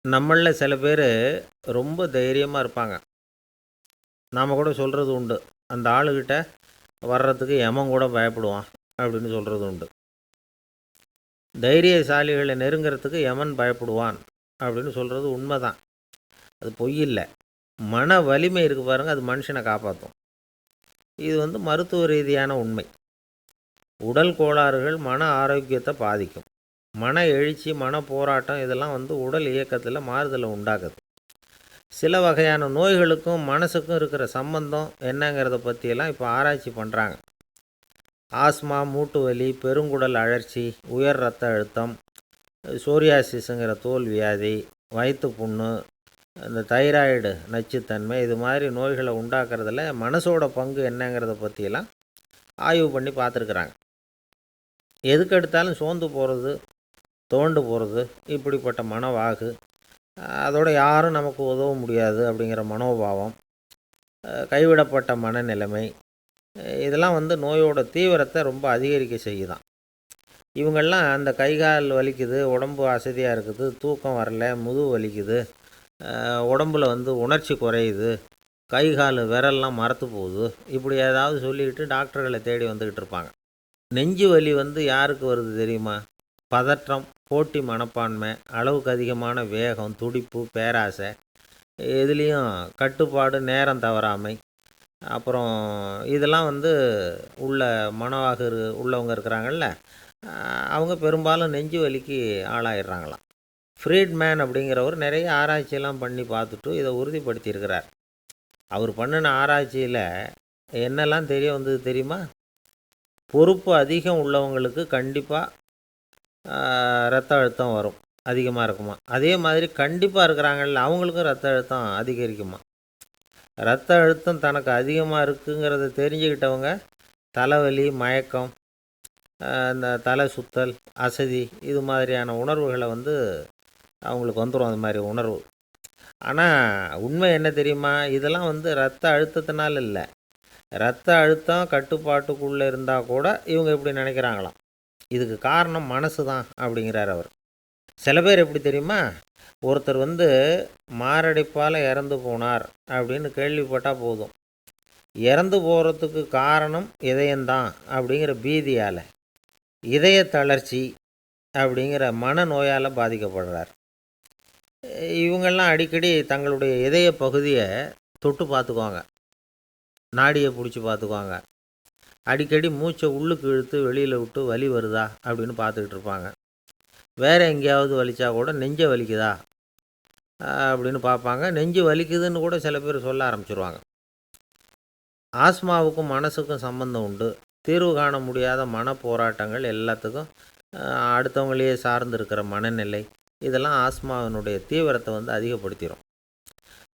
நம்மளில் சில பேர் ரொம்ப தைரியமாக இருப்பாங்க. நாம் கூட சொல்கிறது உண்டு, அந்த ஆளுகிட்ட வர்றதுக்கு எமன் கூட பயப்படுவான் அப்படின்னு சொல்கிறது உண்டு. தைரியசாலிகளை நெருங்கிறதுக்கு எமன் பயப்படுவான் அப்படின்னு சொல்கிறது உண்மை தான். அது பொய் இல்லை. மன வலிமை இருக்குது பாருங்கள், அது மனுஷனை காப்பாற்றும். இது மருத்துவ ரீதியான உண்மை. உடல் கோளாறுகள் மன ஆரோக்கியத்தை பாதிக்கும். மன எழுச்சி, மன போராட்டம் இதெல்லாம் உடல் இயக்கத்தில் மாறுதலை உண்டாக்குது. சில வகையான நோய்களுக்கும் மனசுக்கும் இருக்கிற சம்பந்தம் என்னங்கிறத பற்றியெல்லாம் இப்போ ஆராய்ச்சி பண்ணுறாங்க. ஆஸ்மா, மூட்டு வலி, பெருங்குடல் அழற்சி, உயர் இரத்த அழுத்தம், சோரியாசிஸுங்கிற தோல் வியாதி, வயிற்று புண்ணு, இந்த தைராய்டு நச்சுத்தன்மை, இது மாதிரி நோய்களை உண்டாக்குறதுல மனசோட பங்கு என்னங்கிறத பற்றியெல்லாம் ஆய்வு பண்ணி பார்த்துருக்குறாங்க. எதுக்கு எடுத்தாலும் சோர்ந்து போகிறது, தோண்டு போகிறது, இப்படிப்பட்ட மனவாகு, அதோட யாரும் நமக்கு உதவ முடியாது அப்படிங்கிற மனோபாவம், கைவிடப்பட்ட மனநிலைமை, இதெல்லாம் நோயோட தீவிரத்தை ரொம்ப அதிகரிக்க செய்யுதான். இவங்கெல்லாம் அந்த கைகால் வலிக்குது, உடம்பு அசதியாக இருக்குது, தூக்கம் வரல, முதுகு வலிக்குது, உடம்புல உணர்ச்சி குறையுது, கை கால் விரல்லாம் மரத்து போகுது, இப்படி ஏதாவது சொல்லிக்கிட்டு டாக்டர்களை தேடி வந்துக்கிட்டு இருப்பாங்க. நெஞ்சு வலி யாருக்கு வருது தெரியுமா? பதற்றம், போட்டி மனப்பான்மை, அளவுக்கு அதிகமான வேகம், துடிப்பு, பேராசை, இதுலேயும் கட்டுப்பாடு, நேரம் தவறாமை, அப்புறம் இதெல்லாம் உள்ள மனவாக உள்ளவங்க இருக்கிறாங்கல்ல, அவங்க பெரும்பாலும் நெஞ்சு வலிக்கு ஆளாயிடுறாங்களாம். ஃப்ரீட்மேன் அப்படிங்கிறவர் நிறைய ஆராய்ச்சியெல்லாம் பண்ணி பார்த்துட்டு இதை உறுதிப்படுத்தியிருக்கிறார். அவர் பண்ணின ஆராய்ச்சியில் என்னெல்லாம் தெரிய வந்தது தெரியுமா? பொறுப்பு அதிகம் உள்ளவங்களுக்கு கண்டிப்பாக இரத்த அழுத்தம் வரும், அதிகமாக இருக்குமா. அதே மாதிரி கண்டிப்பாக இருக்கிறாங்கல்ல, அவங்களுக்கும் இரத்த அழுத்தம் அதிகரிக்குமா. இரத்த அழுத்தம் தனக்கு அதிகமாக இருக்குங்கிறத தெரிஞ்சுக்கிட்டவங்க தலைவலி, மயக்கம், இந்த தலை சுத்தல், அசதி, இது மாதிரியான உணர்வுகளை அவங்களுக்கு வந்துடும், அது மாதிரி உணர்வு. ஆனால் உண்மை என்ன தெரியுமா? இதெல்லாம் இரத்த அழுத்தத்தினால இல்லை, இரத்த அழுத்தம் கட்டுப்பாட்டுக்குள்ளே இருந்தால் கூட இவங்க இப்படி நினைக்கிறாங்களாம். இதுக்கு காரணம் மனசு தான் அப்படிங்கிறார் அவர். சில பேர் எப்படி தெரியுமா? ஒருத்தர் மாரடைப்பால் இறந்து போனார் அப்படின்னு கேள்விப்பட்டால் போதும், இறந்து போகிறதுக்கு காரணம் இதயம்தான் அப்படிங்கிற பீதியால், இதய தளர்ச்சி அப்படிங்கிற மனநோயால் பாதிக்கப்படுறார். இவங்கெல்லாம் அடிக்கடி தங்களுடைய இதய பகுதியை தொட்டு பார்த்துக்குவாங்க, நாடியை பிடிச்சி பார்த்துக்குவாங்க, அடிக்கடி மூச்சை உள்ளுக்கு இழுத்து வெளியில் விட்டு வலி வருதா அப்படின்னு பார்த்துக்கிட்டு இருப்பாங்க. வேறு எங்கேயாவது வலிச்சா கூட நெஞ்சை வலிக்குதா அப்படின்னு பார்ப்பாங்க. நெஞ்சு வலிக்குதுன்னு கூட சில பேர் சொல்ல ஆரம்பிச்சிருவாங்க. ஆஸ்மாவுக்கும் மனசுக்கும் சம்பந்தம் உண்டு. தீர்வு காண முடியாத மன போராட்டங்கள் எல்லாத்துக்கும் அடுத்தவங்களையே சார்ந்து இருக்கிற மனநிலை, இதெல்லாம் ஆஸ்மாவினுடைய தீவிரத்தை அதிகப்படுத்திடும்.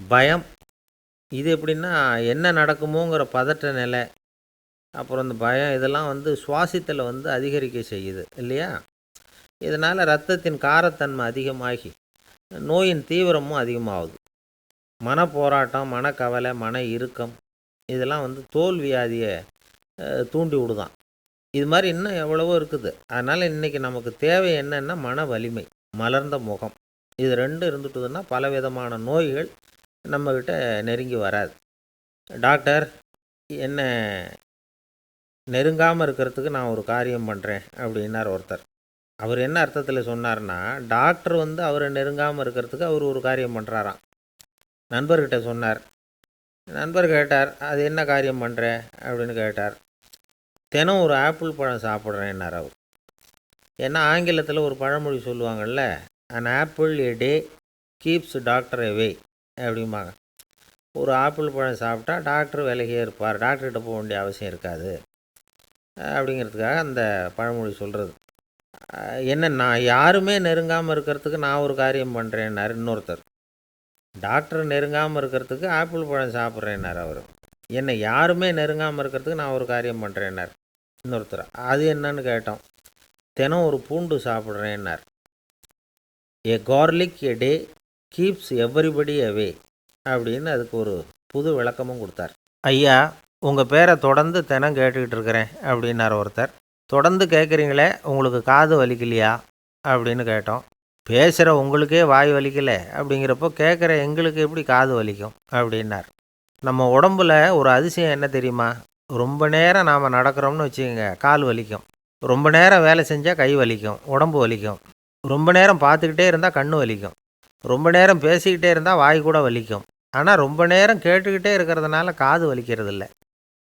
பயம், இது எப்படின்னா என்ன நடக்குமோங்கிற பதட்ட நிலை, அப்புறம் இந்த பயம், இதெல்லாம் சுவாசித்தலை அதிகரிக்க செய்யுது இல்லையா. இதனால் இரத்தத்தின் காரத்தன்மை அதிகமாகி நோயின் தீவிரமும் அதிகமாகுது. மன போராட்டம், மனக்கவலை, மன இறுக்கம், இதெல்லாம் தோல் வியாதியை தூண்டி விடுதான். இது மாதிரி இன்னும் எவ்வளவோ இருக்குது. அதனால் இன்றைக்கி நமக்கு தேவை என்னென்னா மன வலிமை, மலர்ந்த முகம், இது ரெண்டு இருந்துட்டுதுன்னா பலவிதமான நோய்கள் நம்மக்கிட்ட நெருங்கி வராது. டாக்டர், என்ன நெருங்காமல் இருக்கிறதுக்கு நான் ஒரு காரியம் பண்ணுறேன் அப்படின்னார் ஒருத்தர். அவர் என்ன அர்த்தத்தில் சொன்னார்னா, டாக்டர் அவரை நெருங்காமல் இருக்கிறதுக்கு அவர் ஒரு காரியம் பண்ணுறாராம். நண்பர்கிட்ட சொன்னார். நண்பர் கேட்டார், அது என்ன காரியம் பண்ணுற அப்படின்னு கேட்டார். தினம் ஒரு ஆப்பிள் பழம் சாப்பிட்றேன்னார் அவர். ஏன்னா ஆங்கிலத்தில் ஒரு பழமொழி சொல்லுவாங்கள்ல, an apple a day keeps doctor away அப்படிம்பாங்க. ஒரு ஆப்பிள் பழம் சாப்பிட்டா டாக்டர் விலகியே இருப்பார், டாக்டர்கிட்ட போக வேண்டிய அவசியம் இருக்காது அப்படிங்கிறதுக்காக அந்த பழமொழி சொல்கிறது. என்ன, நான் யாருமே நெருங்காமல் இருக்கிறதுக்கு நான் ஒரு காரியம் பண்ணுறேன்னார் இன்னொருத்தர். டாக்டர் நெருங்காமல் இருக்கிறதுக்கு ஆப்பிள் பழம் சாப்பிட்றேன்னார் அவர். என்னை யாருமே நெருங்காமல் இருக்கிறதுக்கு நான் ஒரு காரியம் பண்ணுறேன்னார் இன்னொருத்தர். அது என்னன்னு கேட்டோம். தினம் ஒரு பூண்டு சாப்பிட்றேன்னார். ஏ கார்லிக் எ டே கீப்ஸ் எவ்ரிபடி அவே அப்படின்னு அதுக்கு ஒரு புது விளக்கமும் கொடுத்தார். ஐயா, உங்கள் பேரை தொடர்ந்து தினம் கேட்டுக்கிட்டு இருக்கிறேன் அப்படின்னார் ஒருத்தர். தொடர்ந்து கேட்குறீங்களே, உங்களுக்கு காது வலிக்கலையா அப்படின்னு கேட்டோம். பேசுகிற உங்களுக்கே வாய் வலிக்கலை அப்படிங்கிறப்போ கேட்குற எங்களுக்கு எப்படி காது வலிக்கும் அப்படின்னார். நம்ம உடம்புல ஒரு அதிசயம் என்ன தெரியுமா? ரொம்ப நேரம் நாம் நடக்கிறோம்னு வச்சுக்கோங்க, கால் வலிக்கும். ரொம்ப நேரம் வேலை செஞ்சால் கை வலிக்கும், உடம்பு வலிக்கும். ரொம்ப நேரம் பார்த்துக்கிட்டே இருந்தால் கண் வலிக்கும். ரொம்ப நேரம் பேசிக்கிட்டே இருந்தால் வாய் கூட வலிக்கும். ஆனால் ரொம்ப நேரம் கேட்டுக்கிட்டே இருக்கிறதுனால காது வலிக்கிறது இல்லை.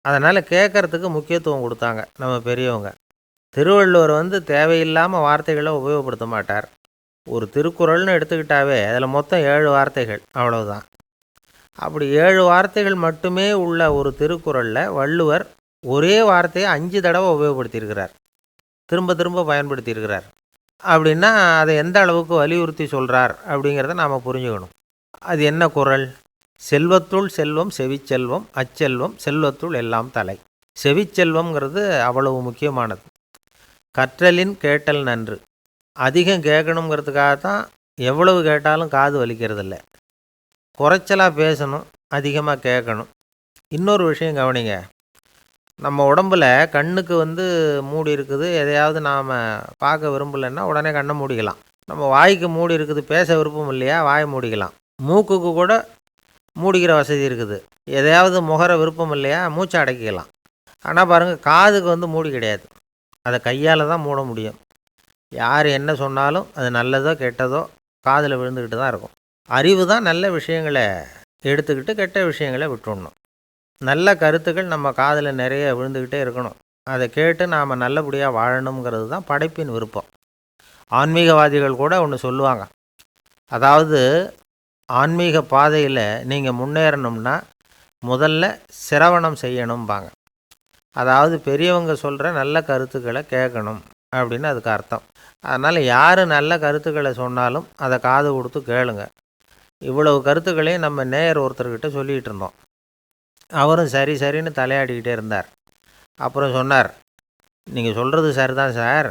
அதனால் கேட்குறதுக்கு முக்கியத்துவம் கொடுத்தாங்க நம்ம பெரியவங்க. திருவள்ளுவர் தேவையில்லாமல் வார்த்தைகளை உபயோகப்படுத்த மாட்டார். ஒரு திருக்குறள்னு எடுத்துக்கிட்டாவே அதில் மொத்தம் 7 வார்த்தைகள், அவ்வளவுதான். அப்படி 7 வார்த்தைகள் மட்டுமே உள்ள ஒரு திருக்குறளில் வள்ளுவர் ஒரே வார்த்தையை 5 தடவை உபயோகப்படுத்தியிருக்கிறார், திரும்ப திரும்ப பயன்படுத்தியிருக்கிறார். அப்படின்னா அதை எந்த அளவுக்கு வலியுறுத்தி சொல்கிறார் அப்படிங்கிறத நாம் புரிஞ்சுக்கணும். அது என்ன குறள்? செல்வத்துள் செல்வம் செவிச்செல்வம், அச்செல்வம் செல்வத்துள் எல்லாம் தலை. செவிச்செல்வம்ங்கிறது அவ்வளவு முக்கியமானது. கற்றலின் கேட்டல் நன்று. அதிகம் கேட்கணுங்கிறதுக்காக தான் எவ்வளவு கேட்டாலும் காது வலிக்கிறது இல்லை. குறைச்சலாக பேசணும், அதிகமாக கேட்கணும். இன்னொரு விஷயம் கவனிங்க. நம்ம உடம்பில் கண்ணுக்கு மூடி இருக்குது, எதையாவது நாம் பார்க்க விரும்பலைன்னா உடனே கண்ணை மூடிக்கலாம். நம்ம வாய்க்கு மூடி இருக்குது, பேச விருப்பம் இல்லையா, வாயை மூடிக்கலாம். மூக்குக்கு கூட மூடிக்கிற வசதி இருக்குது, எதையாவது முகர விருப்பம் இல்லையா, மூச்சை அடக்கிக்கலாம். ஆனால் பாருங்கள், காதுக்கு மூடி கிடையாது, அதை கையால் தான் மூட முடியும். யார் என்ன சொன்னாலும் அது நல்லதோ கெட்டதோ காதில் விழுந்துக்கிட்டு தான் இருக்கும். அறிவு தான் நல்ல விஷயங்களை எடுத்துக்கிட்டு கெட்ட விஷயங்களை விட்டுடணும். நல்ல கருத்துக்கள் நம்ம காதில் நிறைய விழுந்துக்கிட்டே இருக்கணும். அதை கேட்டு நாம் நல்லபடியாக வாழணுங்கிறது தான் படைப்பின் விருப்பம். ஆன்மீகவாதிகள் கூட ஒன்று சொல்லுவாங்க. அதாவது ஆன்மீக பாதையில் நீங்கள் முன்னேறணும்னா முதல்ல சிரவணம் செய்யணும்பாங்க. அதாவது பெரியவங்க சொல்கிற நல்ல கருத்துக்களை கேட்கணும் அப்படின்னு அதுக்கு அர்த்தம். அதனால் யார் நல்ல கருத்துக்களை சொன்னாலும் அதை காது கொடுத்து கேளுங்க. இவ்வளவு கருத்துக்களையும் நம்ம நேயர் ஒருத்தர்கிட்ட சொல்லிகிட்டு இருந்தோம். அவரும் சரி சரின்னு தலையாடிக்கிட்டே இருந்தார். அப்புறம் சொன்னார், நீங்கள் சொல்கிறது சரிதான் சார்,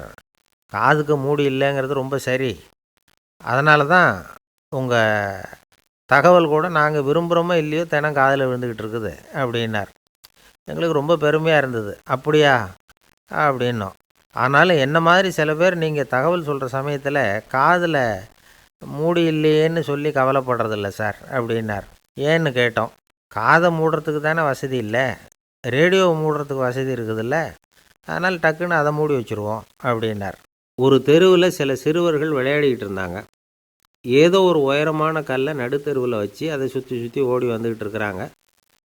காதுக்கு மூடி இல்லைங்கிறது ரொம்ப சரி. அதனால தான் உங்கள் தகவல் கூட நாங்கள் விரும்புகிறோமோ இல்லையோ தினம் காதில் விழுந்துக்கிட்டு இருக்குது அப்படின்னார். எங்களுக்கு ரொம்ப பெருமையாக இருந்தது. அப்படியா அப்படின்னோம். ஆனாலும் என்ன மாதிரி சில பேர் நீங்கள் தகவல் சொல்கிற சமயத்தில் காதில் மூடி இல்லையேன்னு சொல்லி கவலைப்படுறதில்ல சார் அப்படின்னார். ஏன்னு கேட்டோம். காதை மூடுறதுக்கு தானே வசதி இல்லை, ரேடியோவை மூடுறதுக்கு வசதி இருக்குதுல்ல, அதனால் டக்குன்னு அதை மூடி வச்சுருவோம் அப்படின்னார். ஒரு தெருவில் சில சிறுவர்கள் விளையாடிக்கிட்டு இருந்தாங்க. ஏதோ ஒரு உயரமான கல்லை நடுத்தெருவில் வச்சு அதை சுற்றி சுற்றி ஓடி வந்துக்கிட்டு இருக்கிறாங்க.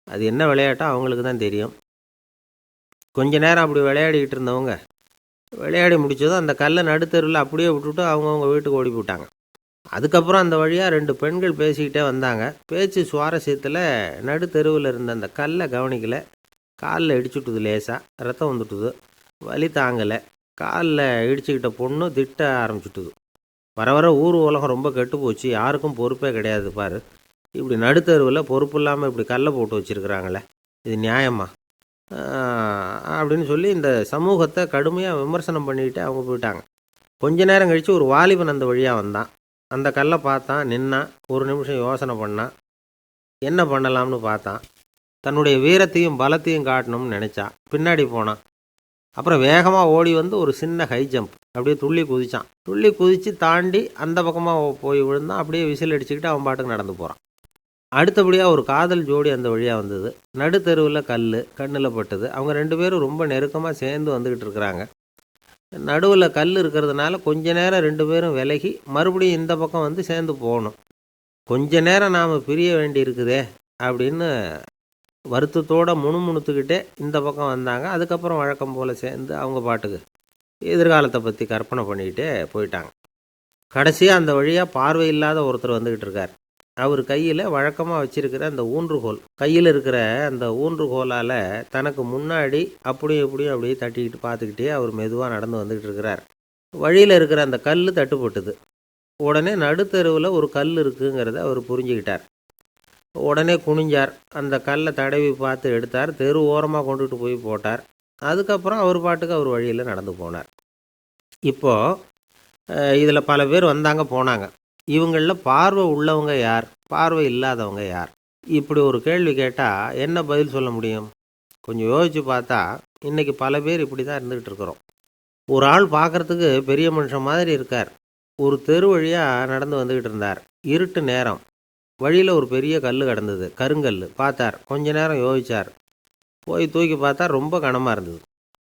அது என்ன விளையாட்டோ அவங்களுக்கு தான் தெரியும். கொஞ்ச நேரம் அப்படி விளையாடிக்கிட்டு இருந்தவங்க விளையாடி முடித்ததும் அந்த கல்லை நடுத்தெருவில் அப்படியே விட்டுட்டு அவங்கவுங்க வீட்டுக்கு ஓடி போட்டாங்க. அதுக்கப்புறம் அந்த வழியாக 2 பெண்கள் பேசிக்கிட்டே வந்தாங்க. பேச்சு சுவாரஸ்யத்தில் நடுத்தெருவில் இருந்த அந்த கல்லை கவனிக்கலை. காலில் இடிச்சுட்டுது, லேசாக ரத்தம் வந்துட்டுது, வலி தாங்கலை. காலில் இடிச்சுக்கிட்ட பொண்ணு திட்ட ஆரம்பிச்சுட்டுது. வர வர ஊர் உலகம் ரொம்ப கெட்டு போச்சு, யாருக்கும் பொறுப்பே கிடையாது பாரு, இப்படி நடுத்தெருவில் பொறுப்பு இல்லாமல் இப்படி கல்லை போட்டு வச்சுருக்குறாங்களே, இது நியாயமா அப்படின்னு சொல்லி இந்த சமூகத்தை கடுமையாக விமர்சனம் பண்ணிக்கிட்டு அவங்க போயிட்டாங்க. கொஞ்ச நேரம் கழித்து ஒரு வாலிபன் அந்த வழியாக வந்தான். அந்த கல்லை பார்த்தான், நின்னான், ஒரு நிமிஷம் யோசனை பண்ணான், என்ன பண்ணலாம்னு பார்த்தான். தன்னுடைய வீரத்தையும் பலத்தையும் காட்டணும்னு நினச்சான். பின்னாடி போனான். அப்புறம் வேகமாக ஓடி ஒரு சின்ன ஹை ஜம்ப், அப்படியே துள்ளி குதித்தான். துள்ளி குதித்து தாண்டி அந்த பக்கமாக போய் விழுந்தான். அப்படியே விசில் அடிச்சுக்கிட்டு அவன் பாட்டுக்கு நடந்து போகிறான். அடுத்தபடியாக ஒரு காதல் ஜோடி அந்த வழியாக வந்தது. நடுத்தெருவில் கண்ணில் பட்டது. அவங்க 2 பேரும் ரொம்ப நெருக்கமாக சேர்ந்து வந்துக்கிட்டு இருக்கிறாங்க. நடுவில் கல் இருக்கிறதுனால கொஞ்ச நேரம் 2 பேரும் விலகி மறுபடியும் இந்த பக்கம் சேர்ந்து போகணும். கொஞ்ச நேரம் நாம் பிரிய வேண்டி இருக்குதே அப்படின்னு வருத்தத்தோடு முணுமுணுத்துக்கிட்டே இந்த பக்கம் வந்தாங்க. அதுக்கப்புறம் வழக்கம் போல் சேர்ந்து அவங்க பாட்டுக்கு எதிர்காலத்தை பற்றி கற்பனை பண்ணிக்கிட்டே போயிட்டாங்க. கடைசியாக அந்த வழியாக பார்வை இல்லாத ஒருத்தர் வந்துக்கிட்டு இருக்கார். அவர் கையில் வழக்கமாக வச்சுருக்கிற அந்த ஊன்றுகோல், கையில் இருக்கிற அந்த ஊன்றுகோலால் தனக்கு முன்னாடி அப்படியும் இப்படியும் அப்படியே தட்டிக்கிட்டு பார்த்துக்கிட்டே அவர் மெதுவாக நடந்து வந்துக்கிட்டு இருக்கிறார். வழியில் இருக்கிற அந்த கல் தட்டுப்பட்டுது. உடனே நடுத்தெருவில் ஒரு கல் இருக்குங்கிறத அவர் புரிஞ்சுக்கிட்டார். உடனே குனிஞ்சார், அந்த கல்லை தடவி பார்த்து எடுத்தார், தெரு ஓரமாக கொண்டுட்டு போய் போட்டார். அதுக்கப்புறம் அவர் பாட்டுக்கு அவர் வழியில் நடந்து போனார். இப்போது இதில் பல பேர் வந்தாங்க போனாங்க. இவங்களில் பார்வை உள்ளவங்க யார், பார்வை இல்லாதவங்க யார்? இப்படி ஒரு கேள்வி கேட்டால் என்ன பதில் சொல்ல முடியும்? கொஞ்சம் யோசித்து பார்த்தா இன்றைக்கி பல பேர் இப்படி தான் இருந்துக்கிட்டு இருக்கிறோம். ஒரு ஆள் பார்க்குறதுக்கு பெரிய மனுஷன் மாதிரி இருக்கார், ஒரு தெரு வழியாக நடந்து வந்துக்கிட்டு இருந்தார். இருட்டு நேரம். வழியில் ஒரு பெரிய கல் கிடந்தது, கருங்கல். பார்த்தார். கொஞ்ச நேரம் யோசிச்சார். போய் தூக்கி பார்த்தா ரொம்ப கனமாக இருந்தது.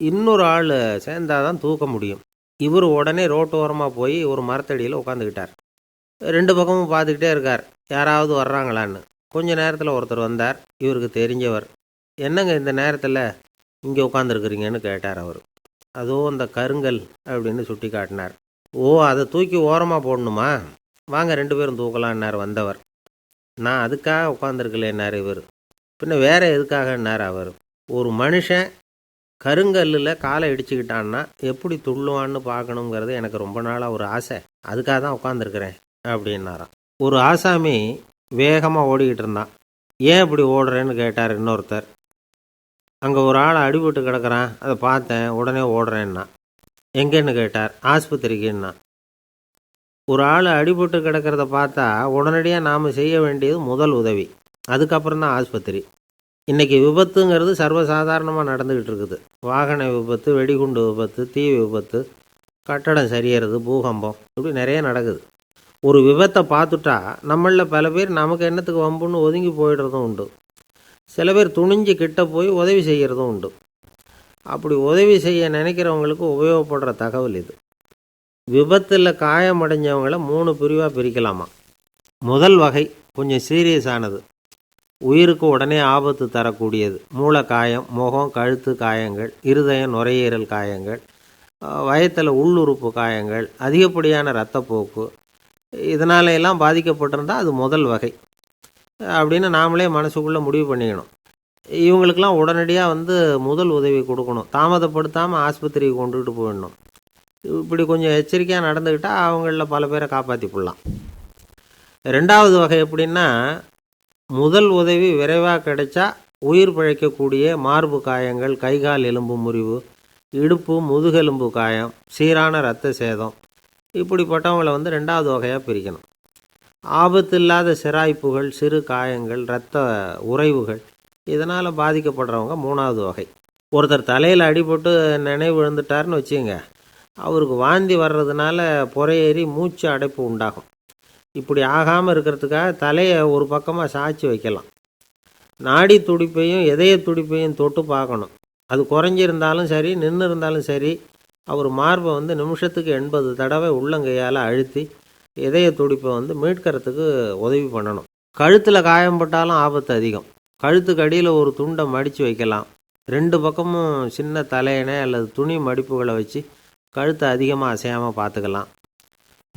இன்னொரு ஆள் சேர்ந்தாதான் தூக்க முடியும். இவர் உடனே ரோட்டோரமாக போய் ஒரு மரத்தடியில் உட்காந்துக்கிட்டார். 2 பக்கமும் பார்த்துக்கிட்டே இருக்கார், யாராவது வர்றாங்களான்னு. கொஞ்ச நேரத்தில் ஒருத்தர் வந்தார், இவருக்கு தெரிஞ்சவர். என்னங்க இந்த நேரத்தில் இங்கே உட்காந்துருக்குறீங்கன்னு கேட்டார் அவர். அதோ அந்த கருங்கல் அப்படின்னு சுட்டி காட்டினார். ஓ, அதை தூக்கி ஓரமாக போடணுமா? வாங்க 2 பேரும் தூக்கலான்னார் வந்தவர். நான் அதுக்காக உட்காந்துருக்கலேன்னார் இவர். பின்ன வேற எதுக்காகன்னார் அவர். ஒரு மனுஷன் கருங்கல்லில் காலை இடிச்சுக்கிட்டான்னா எப்படி துள்ளுவான்னு பார்க்கணுங்கிறது எனக்கு ரொம்ப நாளாக ஒரு ஆசை. அதுக்காக தான் உட்காந்துருக்கிறேன் அப்படின்னாராம். ஒரு ஆசாமி வேகமாக ஓடிக்கிட்டு இருந்தான். ஏன் இப்படி ஓடுறேன்னு கேட்டார் இன்னொருத்தர். அங்கே ஒரு ஆள் அடிபட்டு கிடக்கிறான், அதை பார்த்தேன், உடனே ஓடுறேன்னா. எங்கேன்னு கேட்டார். ஆஸ்பத்திரிக்குன்னா. ஒரு ஆள் அடிபட்டு கிடக்கிறத பார்த்தா உடனடியாக நாம் செய்ய வேண்டியது முதல் உதவி, அதுக்கப்புறம் தான் ஆஸ்பத்திரி. இன்றைக்கி விபத்துங்கிறது சர்வசாதாரணமாக நடந்துக்கிட்டு இருக்குது. வாகன விபத்து, வெடிகுண்டு விபத்து, தீ விபத்து, கட்டடம் சரியறது, பூகம்பம், இப்படி நிறைய நடக்குது. ஒரு விபத்தை பார்த்துட்டா நம்மளில் பல பேர் நமக்கு என்னத்துக்கு வம்புன்னு ஒதுங்கி போயிடுறதும் உண்டு. சில பேர் துணிஞ்சு கிட்ட போய் உதவி செய்கிறதும் உண்டு. அப்படி உதவி செய்ய நினைக்கிறவங்களுக்கு உபயோகப்படுற தகவல் இது. விபத்தில் காயமடைஞ்சவங்களை 3 பிரிவாக பிரிக்கலாமா. முதல் வகை கொஞ்சம் சீரியஸானது, உயிருக்கு உடனே ஆபத்து தரக்கூடியது. மூளை காயம், முகம், கழுத்து காயங்கள், இருதயம், நுரையீரல் காயங்கள், வயத்தில் உள்ளுறுப்பு காயங்கள், அதிகப்படியான இரத்தப்போக்கு, இதனால எல்லாம் பாதிக்கப்பட்டிருந்தால் அது முதல் வகை அப்படின்னு நாமளே மனசுக்குள்ளே முடிவு பண்ணிக்கணும். இவங்களுக்கெல்லாம் உடனடியாக முதல் உதவி கொடுக்கணும். தாமதப்படுத்தாமல் ஆஸ்பத்திரிக்கு கொண்டுகிட்டு போயிடணும். இப்படி கொஞ்சம் எச்சரிக்கையாக நடந்துக்கிட்டால் அவங்களில் பல பேரை காப்பாற்றி போடலாம். 2வது வகை எப்படின்னா, முதல் உதவி விரைவாக கிடைச்சா உயிர் பிழைக்கக்கூடிய மார்பு காயங்கள், கைகால் எலும்பு முறிவு, இடுப்பு முதுகெலும்பு காயம், சீரான இரத்த சேதம், இப்படிப்பட்டவங்களை 2வது வகையாக பிரிக்கணும். ஆபத்து இல்லாத சிராய்ப்புகள், சிறு காயங்கள், இரத்த உறைவுகள், இதனால் பாதிக்கப்படுறவங்க 3வது வகை. ஒருத்தர் தலையில் அடிபட்டு நினைவு விழுந்துட்டார்னு வச்சுங்க, அவருக்கு வாந்தி வர்றதுனால புறையேறி மூச்சு அடைப்பு உண்டாகும். இப்படி ஆகாமல் இருக்கிறதுக்காக தலையை ஒரு பக்கமாக சாய்ச்சி வைக்கலாம். நாடி துடிப்பையும் இதய துடிப்பையும் தொட்டு பார்க்கணும். அது குறைஞ்சிருந்தாலும் சரி, நின்று இருந்தாலும் சரி, அவர் மார்பை நிமிஷத்துக்கு 80 தடவை உள்ளங்கையால் அழுத்தி இதய துடிப்பை மீட்கிறதுக்கு உதவி பண்ணணும். கழுத்தில் காயம்பட்டாலும் ஆபத்து அதிகம். கழுத்துக்கு அடியில் ஒரு துண்டை மடித்து வைக்கலாம். 2 பக்கமும் சின்ன தலையணை அல்லது துணி மடிப்புகளை வச்சு கழுத்தை அதிகமாக அசையாமல் பார்த்துக்கலாம்.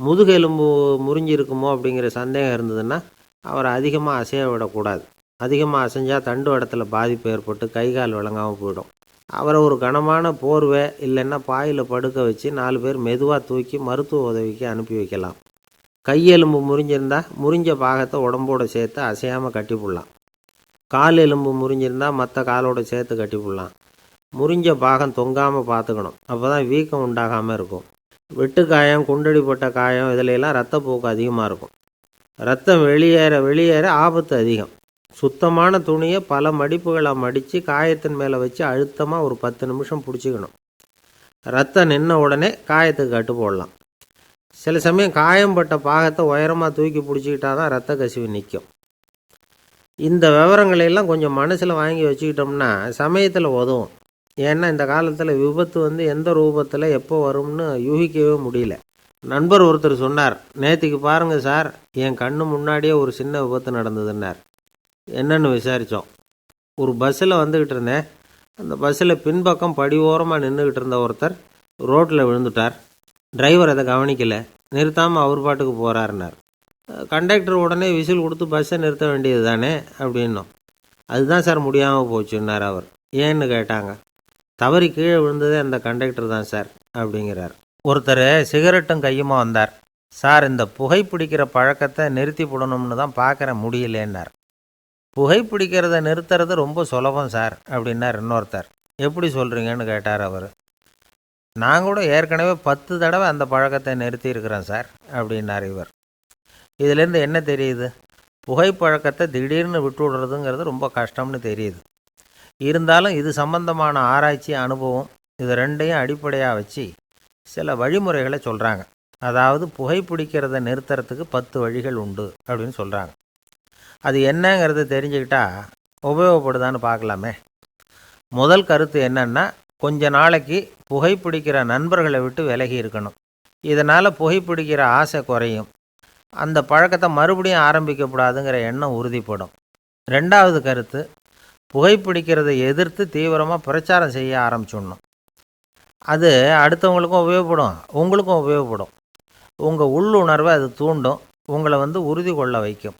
முதுகெலும்பு முறிஞ்சிருக்குமோ அப்படிங்கிற சந்தேகம் இருந்ததுன்னா அவரை அதிகமாக அசைய விடக்கூடாது. அதிகமாக அசைஞ்சால் தண்டு இடத்துல பாதிப்பு ஏற்பட்டு கை கால் விளங்காமல் போயிடும். அவரை ஒரு கனமான போர்வை இல்லைன்னா பாயில் படுக்க வச்சு 4 பேர் மெதுவாக தூக்கி மருத்துவ உதவிக்கு அனுப்பி வைக்கலாம். கையெலும்பு முறிஞ்சிருந்தால் முறிஞ்ச பாகத்தை உடம்போடு சேர்த்து அசையாமல் கட்டி போடலாம். கால் எலும்பு முறிஞ்சிருந்தால் மற்ற காலோடு சேர்த்து கட்டி போடலாம். முறிஞ்ச பாகம் தொங்காமல் பார்த்துக்கணும். அப்போ தான் வீக்கம் உண்டாகாமல் இருக்கும். வெட்டு காயம், குண்டடிப்பட்ட காயம், இதிலெல்லாம் இரத்தப்போக்கு அதிகமாக இருக்கும். ரத்தம் வெளியேற ஆபத்து அதிகம். சுத்தமான துணியை பல மடிப்புகளை மடித்து காயத்தின் மேலே வச்சு அழுத்தமாக ஒரு 10 நிமிஷம் பிடிச்சிக்கணும். ரத்தம் நின்ன உடனே காயத்துக்கு கட்டு போடலாம். சில சமயம் காயம்பட்ட பாகத்தை உயரமாக தூக்கி பிடிச்சிக்கிட்டா தான் ரத்த கசிவு நிற்கும். இந்த விவரங்களையெல்லாம் கொஞ்சம் மனசில் வாங்கி வச்சுக்கிட்டோம்னா சமயத்தில் உதவும். ஏன்னா இந்த காலத்தில் விபத்து எந்த ரூபத்தில் எப்போ வரும்னு யூகிக்கவே முடியல. நண்பர் ஒருத்தர் சொன்னார், நேற்றுக்கு பாருங்கள் சார், என் கண்ணு முன்னாடியே ஒரு சின்ன விபத்து நடந்ததுன்னார். என்னன்னு விசாரித்தோம். ஒரு பஸ்ஸில் வந்துக்கிட்டு இருந்தேன். அந்த பஸ்ஸில் பின்பக்கம் படி ஓரமாக நின்றுக்கிட்டு இருந்த ஒருத்தர் ரோட்டில் விழுந்துட்டார். டிரைவர் அதை கவனிக்கலை, நிறுத்தாமல் அவர் பாட்டுக்கு போகிறாருன்னார். கண்டக்டர் உடனே விசில் கொடுத்து பஸ்ஸை நிறுத்த வேண்டியது தானே அப்படின்னோம். அதுதான் சார் முடியாமல் போச்சுன்னார் அவர். ஏன்னு கேட்டாங்க. தவறி கீழே விழுந்ததே அந்த கண்டக்டர் தான் சார் அப்படிங்கிறார். ஒருத்தர் சிகரெட்டும் கையுமா வந்தார். சார், இந்த புகைப்பிடிக்கிற பழக்கத்தை நிறுத்தி போடணும்னு தான் பார்க்குறேன், முடியலேன்னார். புகைப்பிடிக்கிறத நிறுத்துறது ரொம்ப சுலபம் சார் அப்படின்னார் இன்னொருத்தர். எப்படி சொல்கிறீங்கன்னு கேட்டார் அவர். நான் கூட ஏற்கனவே 10 தடவை அந்த பழக்கத்தை நிறுத்தி இருக்கிறேன் சார் அப்படின்னார் இவர். இதிலேருந்து என்ன தெரியுது? புகைப்பழக்கத்தை திடீர்னு விட்டு விடுறதுங்கிறது ரொம்ப கஷ்டம்னு தெரியுது. இருந்தாலும் இது சம்பந்தமான ஆராய்ச்சி, அனுபவம், இது 2ஐயும் அடிப்படையாக வச்சு சில வழிமுறைகளை சொல்கிறாங்க. அதாவது புகைப்பிடிக்கிறத நிறுத்துறதுக்கு 10 வழிகள் உண்டு அப்படின்னு சொல்கிறாங்க. அது என்னங்கிறத தெரிஞ்சுக்கிட்டா உபயோகப்படுதான்னு பார்க்கலாமே. முதல் கருத்து என்னன்னா, கொஞ்ச நாளைக்கு புகைப்பிடிக்கிற நண்பர்களை விட்டு விலகி இருக்கணும். இதனால் புகைப்பிடிக்கிற ஆசை குறையும். அந்த பழக்கத்தை மறுபடியும் ஆரம்பிக்கக்கூடாதுங்கிற எண்ணம் உறுதிப்படும். ரெண்டாவது கருத்து, புகைப்பிடிக்கிறதை எதிர்த்து தீவிரமாக பிரச்சாரம் செய்ய ஆரம்பிச்சிடணும். அது அடுத்தவங்களுக்கும் உபயோகப்படும், உங்களுக்கும் உபயோகப்படும். உங்கள் உள்ளுணர்வை அது தூண்டும், உங்களை உறுதி கொள்ள வைக்கும்.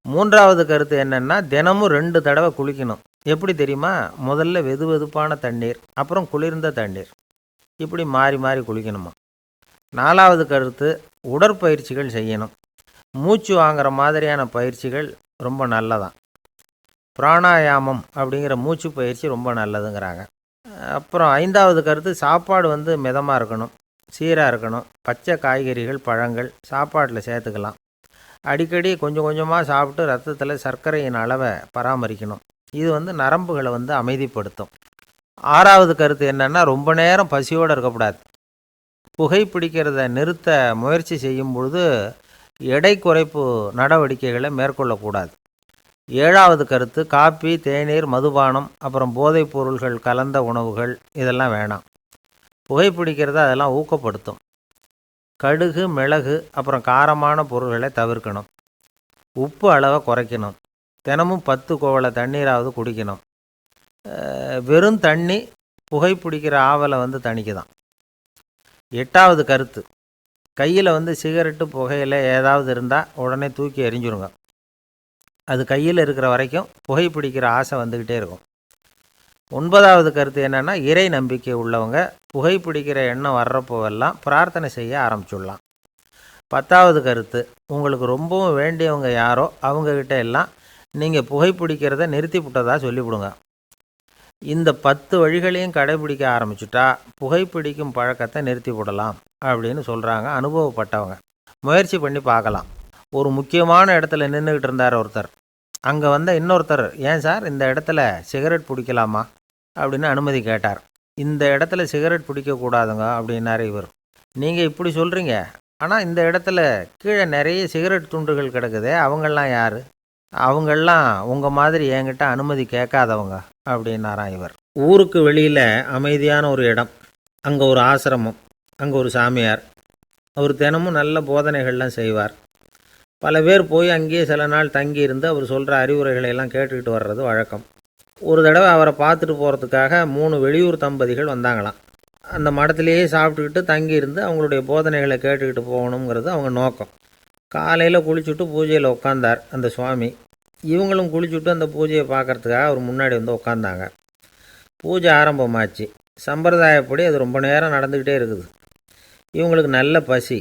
மூன்றாவது கருத்து என்னென்னா, தினமும் 2 தடவை குளிக்கணும். எப்படி தெரியுமா? முதல்ல வெது வெதுப்பான தண்ணீர், அப்புறம் குளிர்ந்த தண்ணீர், இப்படி மாறி மாறி குளிக்கணுமா. நாலாவது கருத்து, உடற்பயிற்சிகள் செய்யணும். மூச்சு வாங்குற மாதிரியான பயிற்சிகள் ரொம்ப நல்லதான். பிராணாயாமம் அப்படிங்கிற மூச்சு பயிற்சி ரொம்ப நல்லதுங்கிறாங்க. அப்புறம் ஐந்தாவது கருத்து, சாப்பாடு மிதமாக இருக்கணும், சீராக இருக்கணும். பச்சை காய்கறிகள், பழங்கள் சாப்பாட்டில் சேர்த்துக்கலாம். அடிக்கடி கொஞ்சம் கொஞ்சமாக சாப்பிட்டு ரத்தத்தில் சர்க்கரையின் அளவை பராமரிக்கணும். இது நரம்புகளை அமைதிப்படுத்தும். ஆறாவது கருத்து என்னென்னா, ரொம்ப நேரம் பசியோடு இருக்கக்கூடாது. புகைப்பிடிக்கிறத நிறுத்த முயற்சி செய்யும் பொழுது எடை குறைப்பு நடவடிக்கைகளை மேற்கொள்ளக்கூடாது. ஏழாவது கருத்து, காப்பி, தேநீர், மதுபானம், அப்புறம் போதைப் பொருள்கள் கலந்த உணவுகள் இதெல்லாம் வேணாம். புகைப்பிடிக்கிறத அதெல்லாம் ஊக்கப்படுத்தும். கடுகு, மிளகு, அப்புறம் காரமான பொருள்களை தவிர்க்கணும். உப்பு அளவை குறைக்கணும். தினமும் 10 குவளை தண்ணீராவது குடிக்கணும். வெறும் தண்ணி புகைப்பிடிக்கிற ஆவலை தணிக்குதான். எட்டாவது கருத்து, கையில் சிகரெட்டு, புகையில ஏதாவது இருந்தால் உடனே தூக்கி எறிஞ்சிருங்க. அது கையில் இருக்கிற வரைக்கும் புகைப்பிடிக்கிற ஆசை வந்துக்கிட்டே இருக்கும். ஒன்பதாவது கருத்து என்னென்னா, இறை நம்பிக்கை உள்ளவங்க புகைப்பிடிக்கிற எண்ணம் வர்றப்போவெல்லாம் பிரார்த்தனை செய்ய ஆரம்பிச்சுடலாம். 10வது கருத்து, உங்களுக்கு ரொம்பவும் வேண்டியவங்க யாரோ அவங்கக்கிட்ட எல்லாம் நீங்கள் புகைப்பிடிக்கிறத நிறுத்தி விட்டதா சொல்லிவிடுங்க. இந்த 10 வழிகளையும் கடைபிடிக்க ஆரம்பிச்சுட்டா புகைப்பிடிக்கும் பழக்கத்தை நிறுத்தி விடலாம் அப்படின்னு சொல்கிறாங்க அனுபவப்பட்டவங்க. முயற்சி பண்ணி பார்க்கலாம். ஒரு முக்கியமான இடத்துல நின்றுக்கிட்டு இருந்தார் ஒருத்தர். அங்கே இன்னொருத்தர், ஏன் சார் இந்த இடத்துல சிகரெட் பிடிக்கலாமா அப்படின்னு அனுமதி கேட்டார். இந்த இடத்துல சிகரெட் பிடிக்கக்கூடாதுங்க அப்படின்னாரு இவர். நீங்கள் இப்படி சொல்கிறீங்க, ஆனால் இந்த இடத்துல கீழே நிறைய சிகரெட் துண்டுகள் கிடக்குதே, அவங்கெல்லாம் யார்? அவங்கெல்லாம் உங்கள் மாதிரி என்கிட்ட அனுமதி கேட்காதவங்க அப்படின்னாராம் இவர். ஊருக்கு வெளியில் அமைதியான ஒரு இடம், அங்கே ஒரு ஆசிரமம், அங்கே ஒரு சாமியார். அவர் தினமும் நல்ல போதனைகள்லாம் செய்வார். பல பேர் போய் அங்கேயே சில நாள் தங்கி இருந்து அவர் சொல்கிற அறிவுரைகளை எல்லாம் கேட்டுக்கிட்டு வர்றது வழக்கம். ஒரு தடவை அவரை பார்த்துட்டு போகிறதுக்காக 3 வெளியூர் தம்பதிகள் வந்தாங்களாம். அந்த மடத்திலேயே சாப்பிட்டுக்கிட்டு தங்கி இருந்து அவங்களுடைய போதனைகளை கேட்டுக்கிட்டு போகணுங்கிறது அவங்க நோக்கம். காலையில் குளிச்சுட்டு பூஜையில் உட்காந்தார் அந்த சுவாமி. இவங்களும் குளிச்சுட்டு அந்த பூஜையை பார்க்குறதுக்காக அவர் முன்னாடி உட்காந்தாங்க. பூஜை ஆரம்பமாச்சு. சம்பிரதாயப்படி அது ரொம்ப நேரம் நடந்துக்கிட்டே இருக்குது. இவங்களுக்கு நல்ல பசி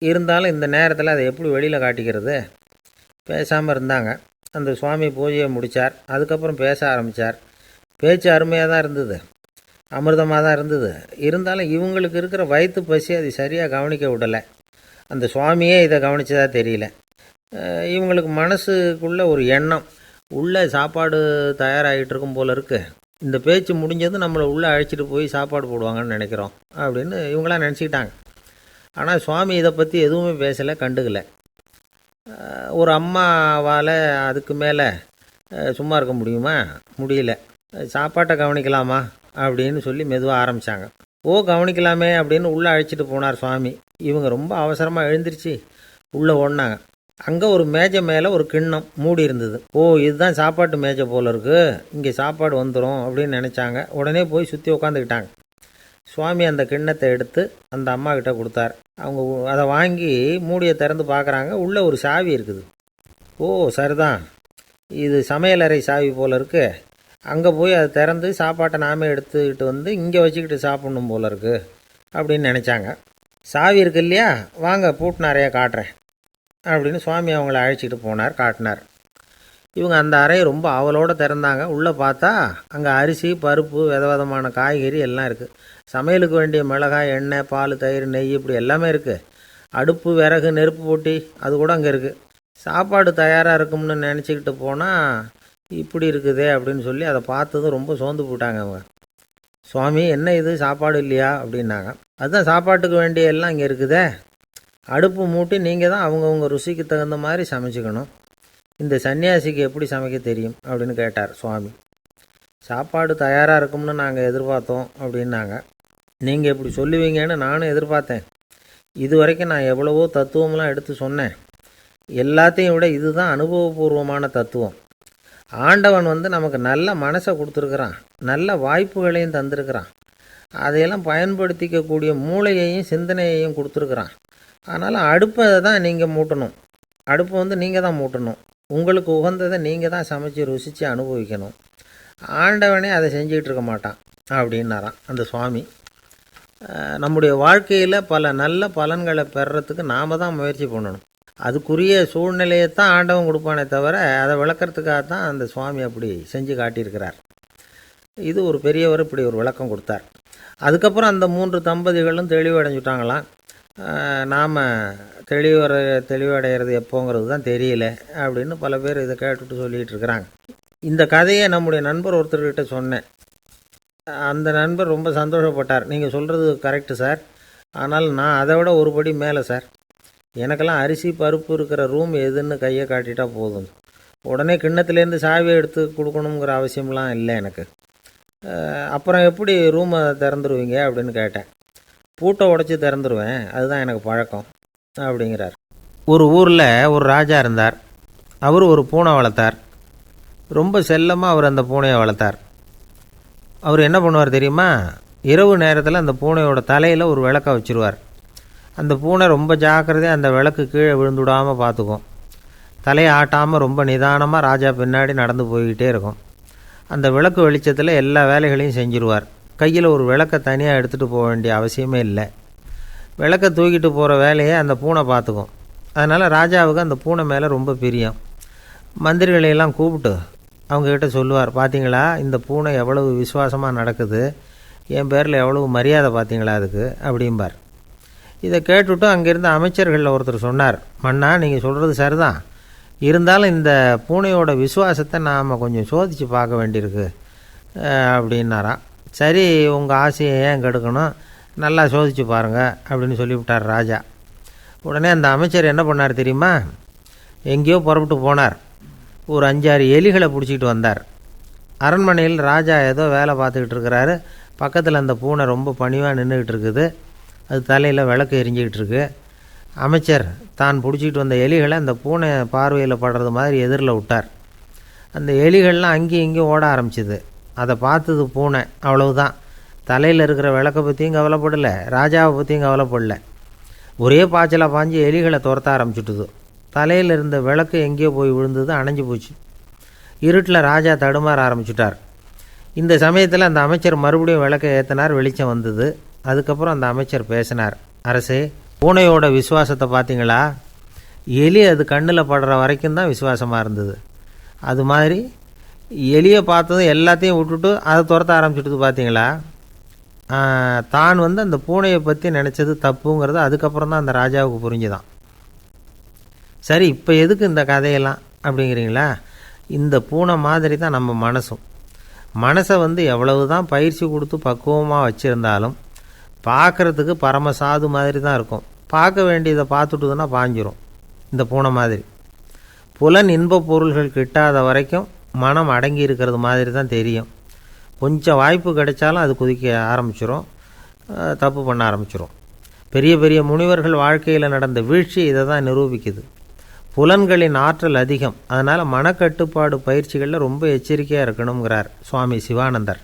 இருந்தாலும் இந்த நேரத்தில் அதை எப்படி வெளியில் காட்டிக்கிறது? பேசாமல் இருந்தாங்க. அந்த சுவாமி பூஜையை முடித்தார். அதுக்கப்புறம் பேச ஆரம்பித்தார். பேச்சு அருமையாக தான் இருந்தது, அமிர்தமாக தான் இருந்தது. இருந்தாலும் இவங்களுக்கு இருக்கிற வயிற்று பசி அது சரியாக கவனிக்க விடலை. அந்த சுவாமியே இதை கவனித்ததா தெரியல. இவங்களுக்கு மனசுக்குள்ளே ஒரு எண்ணம், உள்ளே சாப்பாடு தயாராகிட்டு இருக்கும் போல இருக்குது, இந்த பேச்சு முடிஞ்சது நம்மளை உள்ளே அழைச்சிட்டு போய் சாப்பாடு போடுவாங்கன்னு நினைக்கிறோம் அப்படின்னு இவங்களாம் நினச்சிக்கிட்டாங்க. ஆனால் சுவாமி இதை பற்றி எதுவுமே பேசலை, கண்டுக்கலை. ஒரு அம்மாவால் அதுக்கு மேலே சும்மா இருக்க முடியுமா? முடியல. சாப்பாட்டை கவனிக்கலாமா அப்படின்னு சொல்லி மெதுவாக ஆரம்பித்தாங்க. கவனிக்கலாமே அப்படின்னு உள்ளே அழைச்சிட்டு போனார் சுவாமி. இவங்க ரொம்ப அவசரமாக எழுந்திரிச்சு உள்ளே ஓடினாங்க. அங்கே ஒரு மேஜை மேலே ஒரு கிண்ணம் மூடி இருந்தது. இதுதான் சாப்பாட்டு மேஜை போல் இருக்குது, இங்கே சாப்பாடு வந்துடும் அப்படின்னு நினச்சாங்க. உடனே போய் சுற்றி உட்காந்துக்கிட்டாங்க. சுவாமி அந்த கிண்ணத்தை எடுத்து அந்த அம்மா கிட்ட கொடுத்தார். அவங்க அதை வாங்கி மூடியை திறந்து பார்க்குறாங்க. உள்ளே ஒரு சாவி இருக்குது. சரிதான், இது சமையலறை சாவி போல் இருக்குது, அங்கே போய் அதை திறந்து சாப்பாட்டை நாமே எடுத்துக்கிட்டு இங்கே வச்சுக்கிட்டு சாப்பிட்ணும் போல் இருக்குது அப்படின்னு நினச்சாங்க. சாவி இருக்கு இல்லையா, வாங்க பூட்டு நிறையா காட்டுறேன் அப்படின்னு சுவாமி அவங்கள அழைச்சிட்டு போனார், காட்டினார். இவங்க அந்த அறையை ரொம்ப ஆவலோடு திறந்தாங்க. உள்ளே பார்த்தா அங்கே அரிசி, பருப்பு, விதவிதமான காய்கறி எல்லாம் இருக்குது. சமையலுக்கு வேண்டிய மிளகாய், எண்ணெய், பால், தயிர், நெய் இப்படி எல்லாமே இருக்குது. அடுப்பு, விறகு, நெருப்பு போட்டி அது கூட அங்கே இருக்குது. சாப்பாடு தயாராக இருக்கும்னு நினச்சிக்கிட்டு போனால் இப்படி இருக்குதே அப்படின்னு சொல்லி அதை பார்த்ததும் ரொம்ப சோர்ந்து போட்டாங்க அவங்க. சுவாமி, என்ன இது சாப்பாடு இல்லையா அப்படின்னாங்க. அதுதான் சாப்பாட்டுக்கு வேண்டிய எல்லாம் இங்கே இருக்குதே, அடுப்பு மூட்டி நீங்கள் தான் அவங்கவுங்க ருசிக்கு தகுந்த மாதிரி சமைச்சிக்கணும். இந்த சன்னியாசிக்கு எப்படி சமைக்க தெரியும் அப்படின்னு கேட்டார் சுவாமி. சாப்பாடு தயாராக இருக்கும்னு நாங்கள் எதிர்பார்த்தோம் அப்படின்னாங்க. நீங்கள் இப்படி சொல்லுவீங்கன்னு நானும் எதிர்பார்த்தேன். இது வரைக்கும் நான் எவ்வளவோ தத்துவம்லாம் எடுத்து சொன்னேன். எல்லாத்தையும் விட இதுதான் அனுபவபூர்வமான தத்துவம். ஆண்டவன் நமக்கு நல்ல மனசை கொடுத்துருக்குறான், நல்ல வாய்ப்புகளையும் தந்திருக்கிறான், அதையெல்லாம் பயன்படுத்திக்கக்கூடிய மூளையையும் சிந்தனையையும் கொடுத்துருக்குறான். அதனால் அடுப்பை தான் நீங்கள் மூட்டணும். அடுப்பை நீங்கள் தான் மூட்டணும். உங்களுக்கு உகந்ததை நீங்கள் தான் சமைச்சு ருசித்து அனுபவிக்கணும். ஆண்டவனே அதை செஞ்சிகிட்டு இருக்க மாட்டான் அப்படின்னாராம் அந்த சுவாமி. நம்முடைய வாழ்க்கையில் பல நல்ல பலன்களை பெறுறதுக்கு நாம் தான் முயற்சி பண்ணணும். அதுக்குரிய சூழ்நிலையை தான் ஆண்டவன் கொடுப்பானே தவிர அதை விளக்கிறதுக்காக தான் அந்த சுவாமி அப்படி செஞ்சு காட்டியிருக்கிறார். இது ஒரு பெரியவர் இப்படி ஒரு விளக்கம் கொடுத்தார். அதுக்கப்புறம் அந்த 3 தம்பதிகளும் தெளிவடைஞ்சுட்டாங்களாம். நாம் தெளிவடைகிறது எப்போங்கிறது தான் தெரியல அப்படின்னு பல பேர் இதை கேட்டுட்டு சொல்லிகிட்டு இருக்கிறாங்க. இந்த கதையை நம்முடைய நண்பர் ஒருத்தர்கிட்ட சொன்னேன். அந்த நண்பர் ரொம்ப சந்தோஷப்பட்டார். நீங்கள் சொல்கிறது கரெக்டு சார், ஆனால் நான் அதை விட ஒரு படி மேலே சார். எனக்கெல்லாம் அரிசி பருப்பு இருக்கிற ரூம் எதுன்னு கையை காட்டிட்டா போதும். உடனே கிண்ணத்துலேருந்து சாவியை எடுத்து கொடுக்கணுங்கிற அவசியம்லாம் இல்லை எனக்கு. அப்புறம் எப்படி ரூமை திறந்துருவீங்க அப்படின்னு கேட்டேன். பூட்டை உடச்சி திறந்துருவேன், அதுதான் எனக்கு பழக்கம் அப்படிங்கிறார். ஒரு ஊரில் ஒரு ராஜா இருந்தார். அவர் ஒரு பூனை வளர்த்தார். ரொம்ப செல்லமாக அவர் அந்த பூனையை வளர்த்தார். அவர் என்ன பண்ணுவார் தெரியுமா? இரவு நேரத்தில் அந்த பூனையோட தலையில் ஒரு விளக்கை வச்சுருவார். அந்த பூனை ரொம்ப ஜாக்கிரதையாக அந்த விளக்கு கீழே விழுந்துடாமல் பார்த்துக்கும். தலையை ஆட்டாமல் ரொம்ப நிதானமாக ராஜா பின்னாடி நடந்து போய்கிட்டே இருக்கும். அந்த விளக்கு வெளிச்சத்தில் எல்லா வேலைகளையும் செஞ்சுருவார். கையில் ஒரு விளக்கை தனியாக எடுத்துகிட்டு போக வேண்டிய அவசியமே இல்லை. விளக்கை தூக்கிட்டு போகிற வேலையை அந்த பூனை பார்த்துக்கும். அதனால் ராஜாவுக்கு அந்த பூனை மேலே ரொம்ப பிரியம். மந்திரிகளையெல்லாம் கூப்பிட்டு அவங்கக்கிட்ட சொல்லுவார், பார்த்தீங்களா இந்த பூனை எவ்வளவு விசுவாசமாக நடக்குது, என் பேரில் எவ்வளவு மரியாதை பார்த்தீங்களா அதுக்கு அப்படிம்பார். இதை கேட்டுவிட்டு அங்கேருந்து அமைச்சர்களில் ஒருத்தர் சொன்னார், மன்னா நீங்கள் சொல்கிறது சரிதான், இருந்தாலும் இந்த பூனையோட விசுவாசத்தை நாம் கொஞ்சம் சோதித்து பார்க்க வேண்டியிருக்கு அப்படின்னாராம். சரி, உங்கள் ஆசையை ஏன் கெடுக்கணும், நல்லா சோதித்து பாருங்கள் அப்படின்னு சொல்லிவிட்டார் ராஜா. உடனே அந்த அமைச்சர் என்ன பண்ணார் தெரியுமா? எங்கேயோ புறப்பட்டு போனார். ஒரு 5-6 எலிகளை பிடிச்சிக்கிட்டு வந்தார். அரண்மனையில் ராஜா ஏதோ வேலை பார்த்துக்கிட்டு இருக்கிறாரு. பக்கத்தில் அந்த பூனை ரொம்ப பணிவாக நின்றுக்கிட்டு இருக்குது. அது தலையில் விளக்கு எரிஞ்சிக்கிட்டு இருக்கு. அமைச்சர் தான் பிடிச்சிக்கிட்டு வந்த எலிகளை அந்த பூனை பார்வையில் படுறது மாதிரி எதிரில் விட்டார். அந்த எலிகள்லாம் அங்கேயும் இங்கேயும் ஓட ஆரம்பிச்சிது. அதை பார்த்தது பூனை, அவ்வளவுதான். தலையில் இருக்கிற விளக்கை பற்றியும் கவலைப்படலை, ராஜாவை பற்றியும் கவலைப்படலை. ஒரே பாய்ச்சலாக பாஞ்சு எலிகளை துரத்த ஆரம்பிச்சுட்டுது. தலையில் இருந்த விளக்கு எங்கேயோ போய் விழுந்தது, அணைஞ்சு போச்சு. இருட்டில் ராஜா தடுமாற ஆரம்பிச்சுட்டார். இந்த சமயத்தில் அந்த அமைச்சர் மறுபடியும் விளக்கை ஏற்றினார். வெளிச்சம் வந்தது. அதுக்கப்புறம் அந்த அமைச்சர் பேசினார், அரசே, பூனையோட விசுவாசத்தை பார்த்தீங்களா? எலி அது கண்ணில் படுற வரைக்கும் தான் விசுவாசமாக இருந்தது. அது மாதிரி எலியை பார்த்ததும் எல்லாத்தையும் விட்டுட்டு அதை துரத்த ஆரம்பிச்சுட்டு பார்த்தீங்களா? தான் அந்த பூனையை பற்றி நினச்சது தப்புங்கிறது அதுக்கப்புறம் தான் அந்த ராஜாவுக்கு புரிஞ்சுதான். சரி, இப்போ எதுக்கு இந்த கதையெல்லாம் அப்படிங்கிறீங்களா? இந்த பூனை மாதிரி தான் நம்ம மனசும். மனசை எவ்வளவு தான் பயிற்சி கொடுத்து பக்குவமாக வச்சுருந்தாலும் பார்க்குறதுக்கு பரமசாது மாதிரி தான் இருக்கும். பார்க்க வேண்டியதை பார்த்துட்டுதுன்னா பாஞ்சிரும். இந்த பூனை மாதிரி புலன் இன்ப பொருள்கள் கிட்டாத வரைக்கும் மனம் அடங்கி இருக்கிறது மாதிரி தான் தெரியும். கொஞ்சம் வாய்ப்பு கிடைச்சாலும் அது குதிக்க ஆரம்பிச்சிடும், தப்பு பண்ண ஆரம்பிச்சிடும். பெரிய பெரிய முனிவர்கள் வாழ்க்கையில் நடந்த வீழ்ச்சி இதை தான் நிரூபிக்குது. புலன்களின் ஆற்றல் அதிகம். அதனால் மனக்கட்டுப்பாடு பயிற்சிகளில் ரொம்ப எச்சரிக்கையாக இருக்கணுங்கிறார் சுவாமி சிவானந்தர்.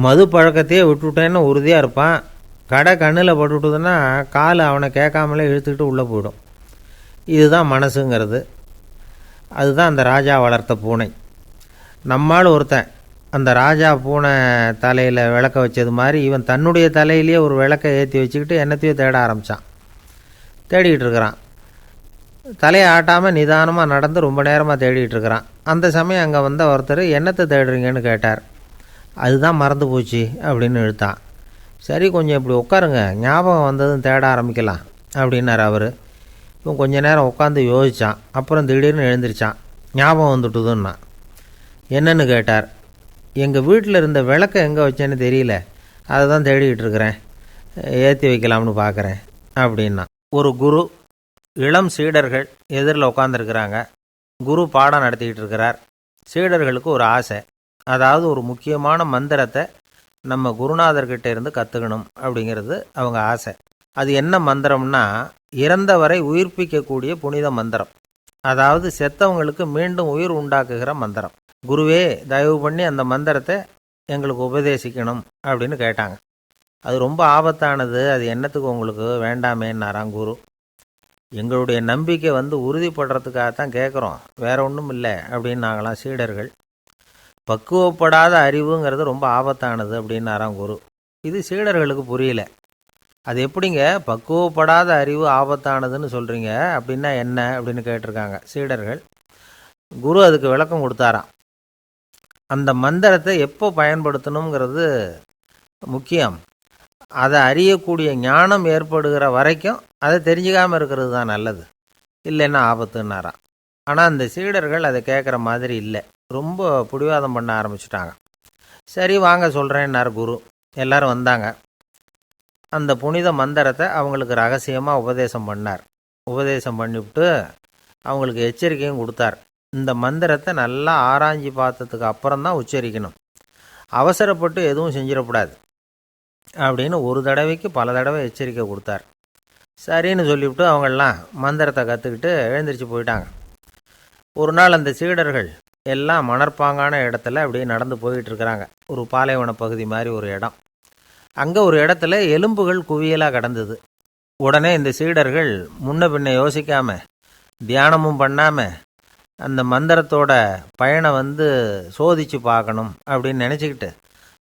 மது பழக்கத்தையே விட்டுவிட்டேன்னு உறுதியாக இருப்பான். கடை கண்ணில் பட்டுவிட்டுதுன்னா கால் அவனை கேட்காமலே இழுத்துக்கிட்டு உள்ளே போயிடும். இதுதான் மனசுங்கிறது. அதுதான் அந்த ராஜா வளர்த்த பூனை. நம்மால் ஒருத்தன் அந்த ராஜா பூனை தலையில் விளக்க வச்சது மாதிரி இவன் தன்னுடைய தலையிலேயே ஒரு விளக்கை ஏற்றி வச்சுக்கிட்டு என்னத்தையோ தேட ஆரம்பித்தான். தேடிக்கிட்டு இருக்கிறான். தலையை ஆட்டாமல் நிதானமாக நடந்து ரொம்ப நேரமாக தேடிகிட்டு இருக்கிறான். அந்த சமயம் அங்கே வந்த ஒருத்தர், என்னத்தை தேடுறீங்கன்னு கேட்டார். அதுதான் மறந்து போச்சு அப்படின்னு இழுத்தான். சரி, கொஞ்சம் இப்படி உட்காருங்க, ஞாபகம் வந்ததும் தேட ஆரம்பிக்கலாம் அப்படின்னார் அவர். இவன் கொஞ்ச நேரம் உட்காந்து யோசித்தான். அப்புறம் திடீர்னு எழுந்திரிச்சான். ஞாபகம் வந்துட்டுதுன்னா. என்னன்னு கேட்டார். எங்கள் வீட்டில் இருந்த விளக்கை எங்கே வச்சேன்னு தெரியல, அதை தான் தேடிக்கிட்டு இருக்கிறேன், ஏற்றி வைக்கலாம்னு பார்க்குறேன் அப்படின்னா. ஒரு குரு, இளம் சீடர்கள் எதிரில் உட்காந்துருக்கிறாங்க. குரு பாடம் நடத்திக்கிட்டு இருக்கிறார். சீடர்களுக்கு ஒரு ஆசை, அதாவது ஒரு முக்கியமான மந்திரத்தை நம்ம குருநாதர்கிட்ட இருந்து கற்றுக்கணும் அப்படிங்கிறது அவங்க ஆசை. அது என்ன மந்திரம்னா, இறந்தவரை உயிர்ப்பிக்கக்கூடிய புனித மந்திரம். அதாவது செத்தவங்களுக்கு மீண்டும் உயிர் உண்டாக்குகிற மந்திரம். குருவே, தயவு பண்ணி அந்த மந்திரத்தை எங்களுக்கு உபதேசிக்கணும் அப்படின்னு கேட்டாங்க. அது ரொம்ப ஆபத்தானது, அது என்னத்துக்கு உங்களுக்கு வேண்டாமேன்னாராம் குரு. எங்களுடைய நம்பிக்கை உறுதிப்படுறதுக்காகத்தான் கேட்குறோம், வேற ஒன்றும் இல்லை அப்படின்னாங்களாம் சீடர்கள். பக்குவப்படாத அறிவுங்கிறது ரொம்ப ஆபத்தானது அப்படின்னாராம் குரு. இது சீடர்களுக்கு புரியல. அது எப்படிங்க பக்குவப்படாத அறிவு ஆபத்தானதுன்னு சொல்கிறீங்க, அப்படின்னா என்ன அப்படின்னு கேட்டிருக்காங்க சீடர்கள். குரு அதுக்கு விளக்கம் கொடுத்தாராம். அந்த மந்திரத்தை எப்போ பயன்படுத்தணுங்கிறது முக்கியம். அதை அறியக்கூடிய ஞானம் ஏற்படுகிற வரைக்கும் அதை தெரிஞ்சுக்காமல் இருக்கிறது தான் நல்லது, இல்லைன்னா ஆபத்துன்னாராம். ஆனால் அந்த சீடர்கள் அதை கேட்குற மாதிரி இல்லை, ரொம்ப பிடிவாதம் பண்ண ஆரம்பிச்சிட்டாங்க. சரி வாங்க சொல்கிறேன்னார் குரு. எல்லாரும் வந்தாங்க. அந்த புனித மந்திரத்தை அவங்களுக்கு ரகசியமாக உபதேசம் பண்ணார். உபதேசம் பண்ணிவிட்டு அவங்களுக்கு எச்சரிக்கையும் கொடுத்தார். இந்த மந்திரத்தை நல்லா ஆராய்ச்சி பார்த்ததுக்கு அப்புறம்தான் உச்சரிக்கணும், அவசரப்பட்டு எதுவும் செஞ்சிடக்கூடாது அப்படின்னு ஒரு தடவைக்கு பல தடவை எச்சரிக்கை கொடுத்தார். சரின்னு சொல்லிவிட்டு அவங்கெல்லாம் மந்திரத்தை கற்றுக்கிட்டு எழுந்திரிச்சு போயிட்டாங்க. ஒரு நாள் அந்த சீடர்கள் எல்லாம் மணற்பாங்கான இடத்துல அப்படியே நடந்து போயிட்டுருக்கிறாங்க. ஒரு பாலைவன பகுதி மாதிரி ஒரு இடம். அங்கே ஒரு இடத்துல எலும்புகள் குவியலாக கிடந்தது. உடனே இந்த சீடர்கள் முன்ன பின்ன யோசிக்காமல், தியானமும் பண்ணாமல், அந்த மந்திரத்தோட பயனை சோதித்து பார்க்கணும் அப்படின்னு நினச்சிக்கிட்டு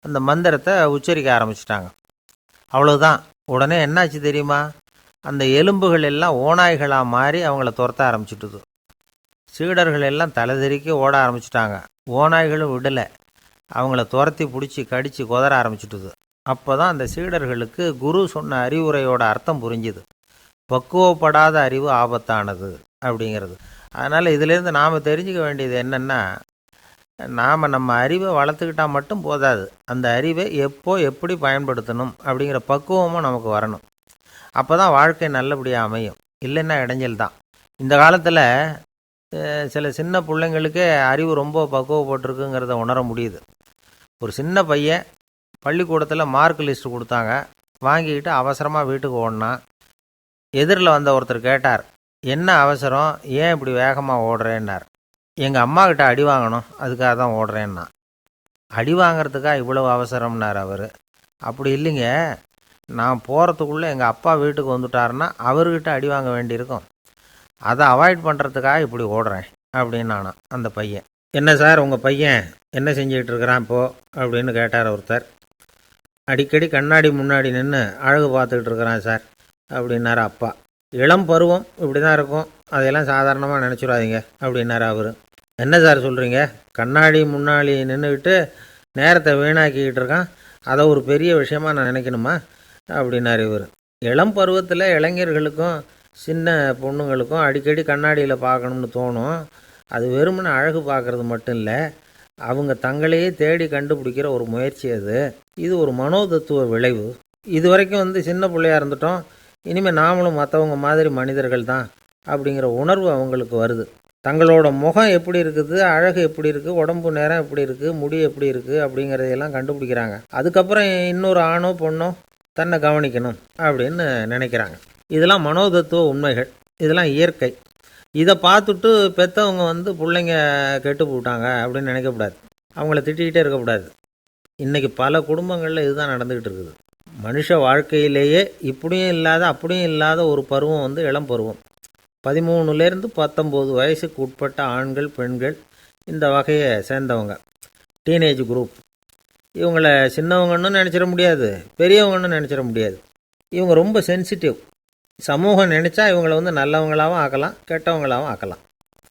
அந்த மந்திரத்தை உச்சரிக்க ஆரம்பிச்சிட்டாங்க. அவ்வளோதான். உடனே என்னாச்சு தெரியுமா? அந்த எலும்புகள் எல்லாம் ஓநாய்களாக மாறி அவங்கள துரத்த ஆரம்பிச்சுட்டுது. சீடர்கள் எல்லாம் தலைதெறிக்க ஓட ஆரம்பிச்சிட்டாங்க. ஓநாய்களும் விடலை, அவங்கள துரத்தி பிடிச்சி கடித்து கொதற ஆரம்பிச்சுட்டுது. அப்போ தான் அந்த சீடர்களுக்கு குரு சொன்ன அறிவுரையோட அர்த்தம் புரிஞ்சுது. பக்குவப்படாத அறிவு ஆபத்தானது அப்படிங்கிறது. அதனால் இதிலேருந்து நாம் தெரிஞ்சுக்க வேண்டியது என்னென்னா, நாம் நம்ம அறிவை வளர்த்துக்கிட்டால் மட்டும் போதாது, அந்த அறிவை எப்போ எப்படி பயன்படுத்தணும் அப்படிங்கிற பக்குவமும் நமக்கு வரணும். அப்போ தான் வாழ்க்கை நல்லபடியாக அமையும், இல்லைன்னா இடைஞ்சல் தான். இந்த காலத்தில் சில சின்ன பிள்ளைங்களுக்கே அறிவு ரொம்ப பக்குவப்பட்டிருக்குங்கிறத உணர முடியுது. ஒரு சின்ன பையன் பள்ளிக்கூடத்தில் மார்க் லிஸ்ட்டு கொடுத்தாங்க, வாங்கிக்கிட்டு அவசரமாக வீட்டுக்கு ஓடினான். எதிரில் வந்த ஒருத்தர் கேட்டார், என்ன அவசரம், ஏன் இப்படி வேகமாக ஓடுறேன்னார். எங்கள் அம்மாக்கிட்ட அடி வாங்கணும், அதுக்காக தான் ஓடுறேன்னா. அடி வாங்கிறதுக்கா இவ்வளவு அவசரம்னார் அவர். அப்படி இல்லைங்க, நான் போகிறதுக்குள்ளே எங்கள் அப்பா வீட்டுக்கு வந்துட்டாருன்னா அவர்கிட்ட அடி வாங்க வேண்டியிருக்கும், அதை அவாய்ட் பண்ணுறதுக்காக இப்படி ஓடுறேன் அப்படின்னு நானா. அந்த பையன், என்ன சார் உங்கள் பையன் என்ன செஞ்சுக்கிட்டு இருக்கிறான் இப்போது அப்படின்னு கேட்டார் ஒருத்தர். அடிக்கடி கண்ணாடி முன்னாடி நின்று அழகு பார்த்துக்கிட்டு இருக்கிறான் சார் அப்படின்னாரு அப்பா. இளம் பருவம் இப்படி தான் இருக்கும், அதையெல்லாம் சாதாரணமாக நினச்சிடாதீங்க அப்படின்னாரு அவர். என்ன சார் சொல்கிறீங்க, கண்ணாடி முன்னாடி நின்றுக்கிட்டு நேரத்தை வீணாக்கிக்கிட்டு இருக்கான், அதை ஒரு பெரிய விஷயமா நான் நினைக்கணுமா அப்படின்னாரு இவர். இளம் பருவத்தில் இளைஞர்களுக்கும் சின்ன பொண்ணுங்களுக்கும் அடிக்கடி கண்ணாடியில் பார்க்கணும்னு தோணும். அது வெறுமனே அழகு பார்க்குறது மட்டும் இல்லை, அவங்க தங்களையே தேடி கண்டுபிடிக்கிற ஒரு முயற்சி அது. இது ஒரு மனோதத்துவ விளைவு. இது வரைக்கும் சின்ன பிள்ளையாக இருந்துட்டோம், இனிமேல் நாமளும் மற்றவங்க மாதிரி மனிதர்கள் தான் அப்படிங்கிற உணர்வு அவங்களுக்கு வருது. தங்களோட முகம் எப்படி இருக்குது, அழகு எப்படி இருக்குது, உடம்பு நேரம் எப்படி இருக்குது, முடி எப்படி இருக்குது அப்படிங்கிறதையெல்லாம் கண்டுபிடிக்கிறாங்க. அதுக்கப்புறம் இன்னொரு ஆணோ பொண்ணோ தன்னை கவனிக்கணும் அப்படின்னு நினைக்கிறாங்க. இதெல்லாம் மனோதத்துவ உண்மைகள், இதெல்லாம் இயற்கை. இதை பார்த்துட்டு பெற்றவங்க பிள்ளைங்க கெட்டு போட்டாங்க அப்படின்னு நினைக்கக்கூடாது, அவங்கள திட்டிக்கிட்டே இருக்கக்கூடாது. இன்றைக்கி பல குடும்பங்களில் இதுதான் நடந்துக்கிட்டு இருக்குது. மனுஷ வாழ்க்கையிலேயே இப்படியும் இல்லாத அப்படியும் இல்லாத ஒரு பருவம் இளம் பருவம். 13லேருந்து 19 வயசுக்கு உட்பட்ட ஆண்கள் பெண்கள் இந்த வகையை சேர்ந்தவங்க, டீனேஜ் குரூப். இவங்கள சின்னவங்கன்னு நினச்சிட முடியாது, பெரியவங்கன்னு நினச்சிட முடியாது. இவங்க ரொம்ப சென்சிட்டிவ். சமூகம் நினச்சா இவங்களை நல்லவங்களாகவும் ஆக்கலாம், கெட்டவங்களாகவும் ஆக்கலாம்.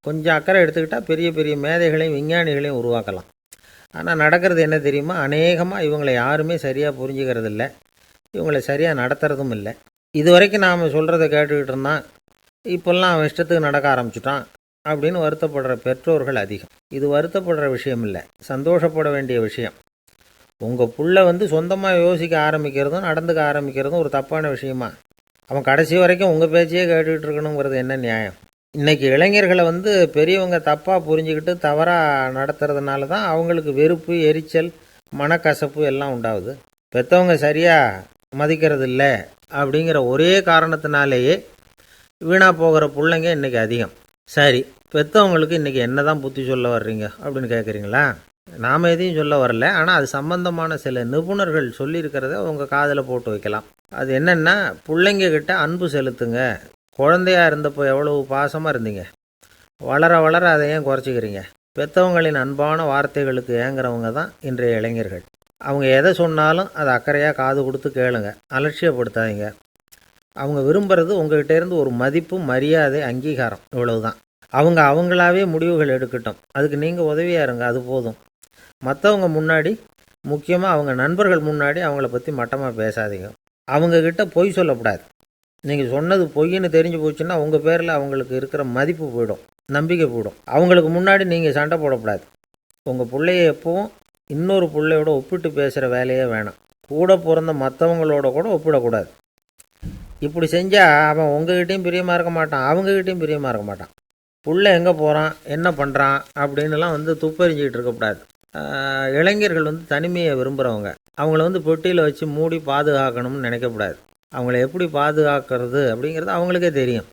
கொஞ்சம் அக்கறை எடுத்துக்கிட்டால் பெரிய பெரிய மேதைகளையும் விஞ்ஞானிகளையும் உருவாக்கலாம். ஆனால் நடக்கிறது என்ன தெரியுமா, அநேகமாக இவங்களை யாருமே சரியாக புரிஞ்சுக்கிறது இல்லை, இவங்களை சரியாக நடத்துறதும் இல்லை. இது வரைக்கும் நாம் சொல்கிறத கேட்டுக்கிட்டு இருந்தான், இப்போல்லாம் அவன் இஷ்டத்துக்கு நடக்க ஆரம்பிச்சிட்டான் அப்படின்னு வருத்தப்படுற பெற்றோர்கள் அதிகம். இது வருத்தப்படுற விஷயம் இல்லை, சந்தோஷப்பட வேண்டிய விஷயம். உங்கள் புள்ள சொந்தமாக யோசிக்க ஆரம்பிக்கிறதும் நடந்துக்க ஆரம்பிக்கிறதும் ஒரு தப்பான விஷயமா? அவன் கடைசி வரைக்கும் உங்கள் பேச்சையே கேட்டுக்கிட்டு இருக்கணுங்கிறது என்ன நியாயம்? இன்றைக்கி இளைஞர்களை வந்து பெரியவங்க தப்பாக புரிஞ்சுக்கிட்டு தவறாக நடத்துறதுனால தான் அவங்களுக்கு வெறுப்பு, எரிச்சல், மனக்கசப்பு எல்லாம் உண்டாகுது. பெற்றவங்க சரியாக மதிக்கிறது இல்லை அப்படிங்கிற ஒரே காரணத்தினாலேயே வீணாக போகிற பிள்ளைங்க இன்றைக்கி அதிகம். சரி, பெற்றவங்களுக்கு இன்றைக்கி என்ன தான் புத்தி சொல்ல வர்றீங்க அப்படின்னு கேட்குறீங்களா? நாம் எதையும் சொல்ல வரல. ஆனால் அது சம்பந்தமான சில நிபுணர்கள் சொல்லியிருக்கிறத உங்கள் காதில் போட்டு வைக்கலாம். அது என்னென்னா, பிள்ளைங்க கிட்ட அன்பு செலுத்துங்க. குழந்தையாக இருந்தப்போ எவ்வளவு பாசமாக இருந்தீங்க, வளர வளர அதை ஏன் குறைச்சிக்கிறீங்க? பெற்றவங்களின் அன்பான வார்த்தைகளுக்கு ஏங்குறவங்க தான் இன்றைய இளைஞர்கள். அவங்க எதை சொன்னாலும் அதை அக்கறையாக காது கொடுத்து கேளுங்க, அலட்சியப்படுத்தாதீங்க. அவங்க விரும்புகிறது உங்கள்கிட்டேருந்து ஒரு மதிப்பு, மரியாதை, அங்கீகாரம், இவ்வளவுதான். அவங்க அவங்களாவே முடிவுகள் எடுக்கட்டும், அதுக்கு நீங்கள் உதவியாக இருங்க, அது போதும். மற்றவங்க முன்னாடி, முக்கியமாக அவங்க நண்பர்கள் முன்னாடி அவங்கள பற்றி மட்டமாக பேசாதீங்க. அவங்கக்கிட்ட பொய் சொல்லக்கூடாது. நீங்கள் சொன்னது பொய்ன்னு தெரிஞ்சு போச்சுன்னா உங்கள் பேரில் அவங்களுக்கு இருக்கிற மதிப்பு போயிடும், நம்பிக்கை போயிடும். அவங்களுக்கு முன்னாடி நீங்கள் சண்டை போடக்கூடாது. உங்கள் பிள்ளைய எப்பவும் இன்னொரு பிள்ளையோட ஒப்பிட்டு பேசுகிற வேலையே வேணாம். கூட பிறந்த மற்றவங்களோட கூட ஒப்பிடக்கூடாது. இப்படி செஞ்சால் அவன் உங்ககிட்டையும் பிரியமாக இருக்க மாட்டான், அவங்ககிட்டையும் பிரியமாக இருக்க மாட்டான். புள்ள எங்கே போகிறான், என்ன பண்ணுறான் அப்படின்னுலாம் வந்து துப்பறிஞ்சிக்கிட்டு இருக்கக்கூடாது. இளைஞர்கள் வந்து தனிமையை விரும்புகிறவங்க. அவங்கள வந்து பெட்டியில் வச்சு மூடி பாதுகாக்கணும்னு நினைக்கக்கூடாது. அவங்கள எப்படி பாதுகாக்கிறது அப்படிங்கிறது அவங்களுக்கே தெரியும்.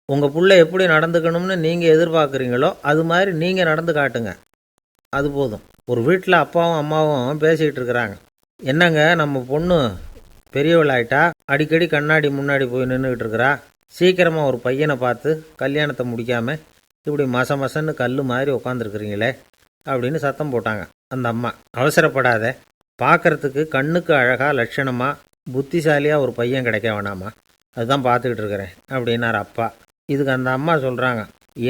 உங்கள் புள்ள எப்படி நடந்துக்கணும்னு நீங்கள் எதிர்பார்க்குறீங்களோ அது மாதிரி நீங்கள் நடந்து காட்டுங்க, அது போதும். ஒரு வீட்டில் அப்பாவும் அம்மாவும் பேசிக்கிட்டு இருக்கிறாங்க. என்னங்க, நம்ம பொண்ணு பெரியவளாயிட்டா, அடிக்கடி கண்ணாடி முன்னாடி போய் நின்றுக்கிட்டு இருக்கிறா, சீக்கிரமாக ஒரு பையனை பார்த்து கல்யாணத்தை முடிக்காமல் இப்படி மசன்னு கல் மாதிரி உட்காந்துருக்குறீங்களே அப்படின்னு சத்தம் போட்டாங்க. அந்த அம்மா, அவசரப்படாத, பார்க்குறதுக்கு கண்ணுக்கு அழகாக லட்சணமாக புத்திசாலியாக ஒரு பையன் கிடைக்க வேணாமா, அதுதான் பார்த்துக்கிட்டு இருக்கிறேன் அப்படின்னார் அப்பா. இதுக்கு அந்த அம்மா சொல்கிறாங்க,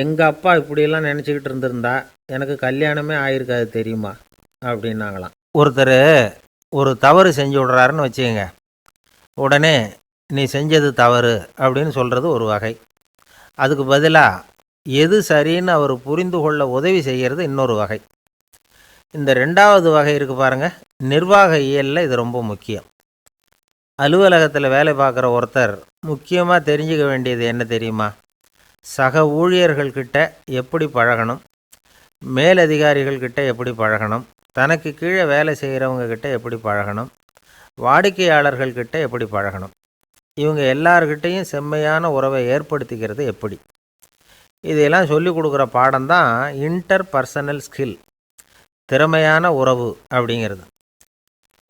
எங்கள் அப்பா இப்படியெல்லாம் நினச்சிக்கிட்டு இருந்திருந்தா எனக்கு கல்யாணமே ஆயிருக்காது தெரியுமா அப்படின்னாங்களாம். ஒருத்தர் ஒரு தவறு செஞ்சு விட்றாருன்னு வச்சுக்கோங்க, உடனே நீ செஞ்சது தவறு அப்படின்னு சொல்கிறது ஒரு வகை. அதுக்கு பதிலாக எது சரின்னு அவர் புரிந்து கொள்ள உதவி செய்கிறது இன்னொரு வகை. இந்த ரெண்டாவது வகை இருக்குது பாருங்கள், நிர்வாக இயலில் இது ரொம்ப முக்கியம். அலுவலகத்தில் வேலை பார்க்குற ஒருத்தர் முக்கியமாக தெரிஞ்சுக்க வேண்டியது என்ன தெரியுமா? சக ஊழியர்கள்கிட்ட எப்படி பழகணும், மேலதிகாரிகள்கிட்ட எப்படி பழகணும், தனக்கு கீழே வேலை செய்கிறவங்கக்கிட்ட எப்படி பழகணும், வாடிக்கையாளர்கள்கிட்ட எப்படி பழகணும், இவங்க எல்லார்கிட்டையும் செம்மையான உறவை ஏற்படுத்திக்கிறது எப்படி, இதையெல்லாம் சொல்லிக் கொடுக்குற பாடம் தான் இன்டர் பர்சனல் ஸ்கில், திறமையான உறவு அப்படிங்கிறது.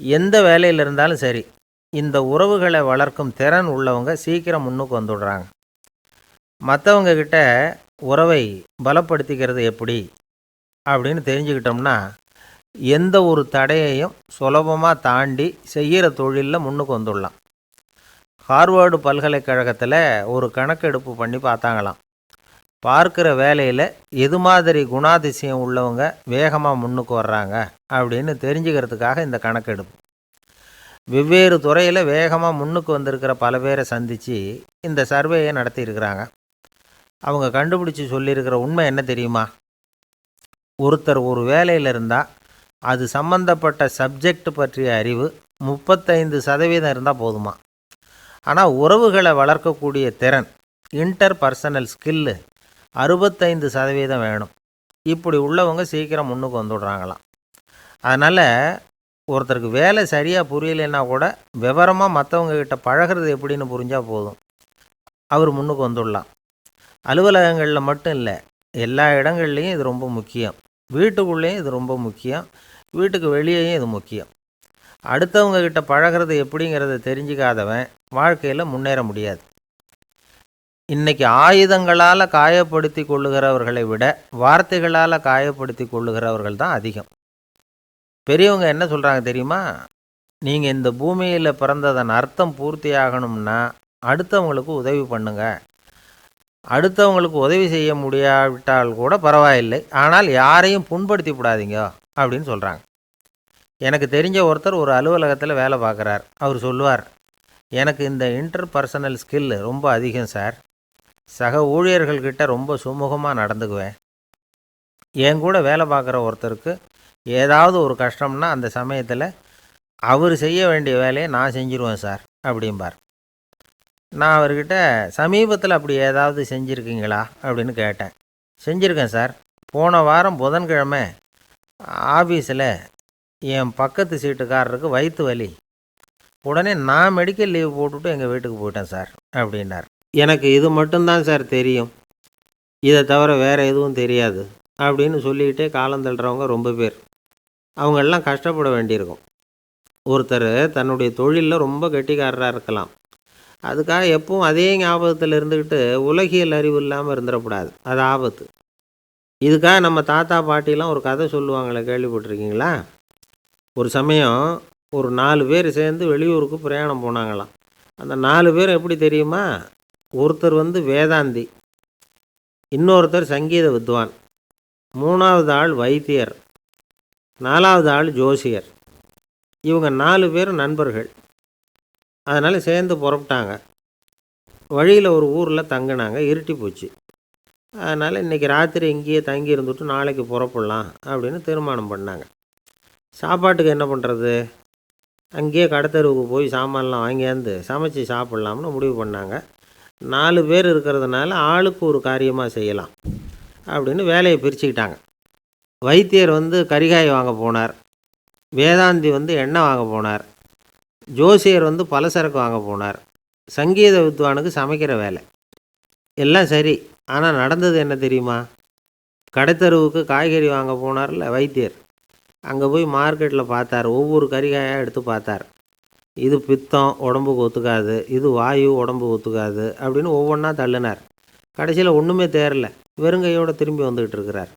எந்த வேலையில் இருந்தாலும் சரி, இந்த உறவுகளை வளர்க்கும் திறன் உள்ளவங்க சீக்கிரம் முன்னுக்கு வந்துடுறாங்க. மற்றவங்க கிட்ட உறவை பலப்படுத்திக்கிறது எப்படி அப்படின்னு தெரிஞ்சுக்கிட்டோம்னா எந்த ஒரு தடையையும் சுலபமாக தாண்டி செய்கிற தொழிலில் முன்னுக்கு வந்துடலாம். ஹார்வர்டு பல்கலைக்கழகத்தில் ஒரு கணக்கெடுப்பு பண்ணி பார்த்தாங்களாம். பார்க்குற வேலையில் எது மாதிரி குணாதிசயம் உள்ளவங்க வேகமாக முன்னுக்கு வர்றாங்க அப்படின்னு தெரிஞ்சுக்கிறதுக்காக இந்த கணக்கெடுப்பு. வெவ்வேறு துறையில் வேகமாக முன்னுக்கு வந்திருக்கிற பல பேரை சந்தித்து இந்த சர்வேயை நடத்தியிருக்கிறாங்க. அவங்க கண்டுபிடிச்சி சொல்லியிருக்கிற உண்மை என்ன தெரியுமா? ஒருத்தர் ஒரு வேலையில் இருந்தால் அது சம்பந்தப்பட்ட சப்ஜெக்ட் பற்றிய அறிவு 35% இருந்தால் போதுமா. ஆனால் உறவுகளை வளர்க்கக்கூடிய திறன், இன்டர் பர்சனல் ஸ்கில்லு 65% வேணும். இப்படி உள்ளவங்க சீக்கிரம் முன்னுக்கு வந்துடுறாங்களாம். அதனால் ஒருத்தருக்கு வேலை சரியாக புரியலைன்னா கூட விவரமாக மற்றவங்கக்கிட்ட பழகிறது எப்படின்னு புரிஞ்சால் போதும், அவர் முன்னுக்கு வந்துடலாம். அலுவலகங்களில் மட்டும் இல்லை, எல்லா இடங்கள்லையும் இது ரொம்ப முக்கியம். வீட்டுக்குள்ளேயும் இது ரொம்ப முக்கியம், வீட்டுக்கு வெளியேயும் இது முக்கியம். அடுத்தவங்கக்கிட்ட பழகிறது எப்படிங்கிறத தெரிஞ்சிக்காதவன் வாழ்க்கையில் முன்னேற முடியாது. இன்றைக்கி ஆயுதங்களால் காயப்படுத்தி கொள்ளுகிறவர்களை விட வார்த்தைகளால் காயப்படுத்தி கொள்ளுகிறவர்கள் தான் அதிகம். பெரியவங்க என்ன சொல்கிறாங்க தெரியுமா? நீங்கள் இந்த பூமியில் பிறந்ததன் அர்த்தம் பூர்த்தி ஆகணும்னா அடுத்தவங்களுக்கு உதவி பண்ணுங்க. அடுத்தவங்களுக்கு உதவி செய்ய முடியாவிட்டால் கூட பரவாயில்லை, ஆனால் யாரையும் புண்படுத்தி விடாதீங்க அப்படின்னு சொல்கிறாங்க. எனக்கு தெரிஞ்ச ஒருத்தர் ஒரு அலுவலகத்தில் வேலை பார்க்குறார். அவர் சொல்லுவார், எனக்கு இந்த இன்டர் பர்சனல் ஸ்கில் ரொம்ப அதிகம் சார். சக ஊழியர்கள்கிட்ட ரொம்ப சுமூகமாக நடந்துக்குவேன். என் கூட வேலை பார்க்குற ஒருத்தருக்கு ஏதாவது ஒரு கஷ்டம்னா அந்த சமயத்தில் அவர் செய்ய வேண்டிய வேலையை நான் செஞ்சிருவேன் சார் அப்படிம்பார். நான் அவர்கிட்ட சமீபத்தில் அப்படி ஏதாவது செஞ்சுருக்கீங்களா அப்படின்னு கேட்டேன். செஞ்சுருக்கேன் சார். போன வாரம் புதன்கிழமை ஆஃபீஸில் என் பக்கத்து சீட்டுக்காரருக்கு வயிற்று வலி. உடனே நான் மெடிக்கல் லீவ் போட்டுவிட்டு எங்கள் வீட்டுக்கு போயிட்டேன் சார் அப்படின்னார். எனக்கு இது மட்டும்தான் சார் தெரியும், இதை தவிர வேறு எதுவும் தெரியாது அப்படின்னு சொல்லிக்கிட்டே காலம் தள்ளுறவங்க ரொம்ப பேர். அவங்களெல்லாம் கஷ்டப்பட வேண்டியிருக்கும். ஒருத்தர் தன்னுடைய தொழிலில் ரொம்ப கெட்டிக்காரராக இருக்கலாம். அதுக்காக எப்பவும் அதே ஞாபகத்தில் இருந்துக்கிட்டு உலகியல் அறிவு இல்லாமல் இருந்துடக்கூடாது. அது ஆபத்து. இதுக்காக நம்ம தாத்தா பாட்டிலாம் ஒரு கதை சொல்லுவாங்களே, கேள்விப்பட்டிருக்கீங்களா? ஒரு சமயம் ஒரு 4 பேர் சேர்ந்து வெளியூருக்கு பிரயாணம் போனாங்களாம். அந்த 4 பேர் எப்படி தெரியுமா? ஒருத்தர் வேதாந்தி, இன்னொருத்தர் சங்கீத வித்வான், 3வது ஆள் வைத்தியர், 4வது ஆள் ஜோசியர். இவங்க 4 பேரும் நண்பர்கள். அதனால் சேர்ந்து புறப்பட்டாங்க. வழியில் ஒரு ஊரில் தங்கினாங்க. இருட்டி போச்சு. அதனால் இன்றைக்கி ராத்திரி இங்கேயே தங்கி இருந்துட்டு நாளைக்கு புறப்படலாம் அப்படின்னு தீர்மானம் பண்ணாங்க. சாப்பாட்டுக்கு என்ன பண்ணுறது? அங்கேயே கடத்தெருவுக்கு போய் சாமான்லாம் வாங்கியாந்து சமைச்சு சாப்பிட்லாம்னு முடிவு பண்ணாங்க. 4 பேர் இருக்கிறதுனால ஆளுக்கு ஒரு காரியமாக செய்யலாம் அப்படின்னு வேலையை பிரிச்சுக்கிட்டாங்க. வைத்தியர் கரிகாய் வாங்க போனார். வேதாந்தி எண்ணெய் வாங்க போனார். ஜோசியர் பலசரக்கு வாங்க போனார். சங்கீத வித்வானுக்கு சமைக்கிற வேலை. எல்லாம் சரி. ஆனால் நடந்தது என்ன தெரியுமா? கடைத்தெருவுக்கு காய்கறி வாங்க போனார்ல வைத்தியர், அங்கே போய் மார்க்கெட்டில் பார்த்தார். ஒவ்வொரு கறிகாயாக எடுத்து பார்த்தார். இது பித்தம், உடம்புக்கு ஒத்துக்காது. இது வாயு, உடம்புக்கு ஒத்துக்காது அப்படின்னு ஒவ்வொன்றா தள்ளினார். கடைசியில் ஒன்றுமே தேரல. வெறுங்கையோடு திரும்பி வந்துக்கிட்டு இருக்கிறார்.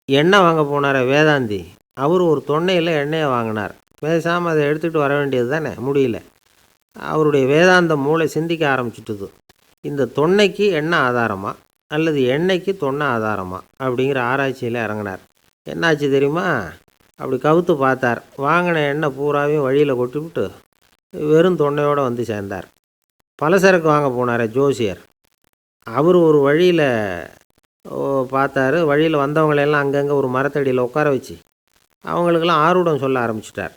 எண்ணெய் வாங்க போனார் வேதாந்தி. அவர் ஒரு தொன்னையில் எண்ணெயை வாங்கினார். பேசாமல் அதை எடுத்துகிட்டு வர வேண்டியது தானே, முடியல. அவருடைய வேதாந்த மூளை சிந்திக்க ஆரம்பிச்சுட்டுது. இந்த தொன்னைக்கு எண்ணெய் ஆதாரமா அல்லது எண்ணெய்க்கு தொன்னை ஆதாரமா அப்படிங்கிற ஆராய்ச்சியில் இறங்கினார். என்னாச்சு தெரியுமா? அப்படி கவுத்து பார்த்தார். வாங்கின எண்ணெய் பூராவையும் வழியில் கொட்டிவிட்டு வெறும் தொன்னையோடு சேர்ந்தார். பலசரக்கு வாங்க போனார் ஜோசியர். அவர் ஒரு வழியில் பார்த்தாரு. வழியில் வந்தவங்களெல்லாம் அங்கங்கே ஒரு மரத்தடியில் உட்கார வச்சு அவங்களுக்கெல்லாம் ஆர்வம் சொல்ல ஆரம்பிச்சிட்டார்.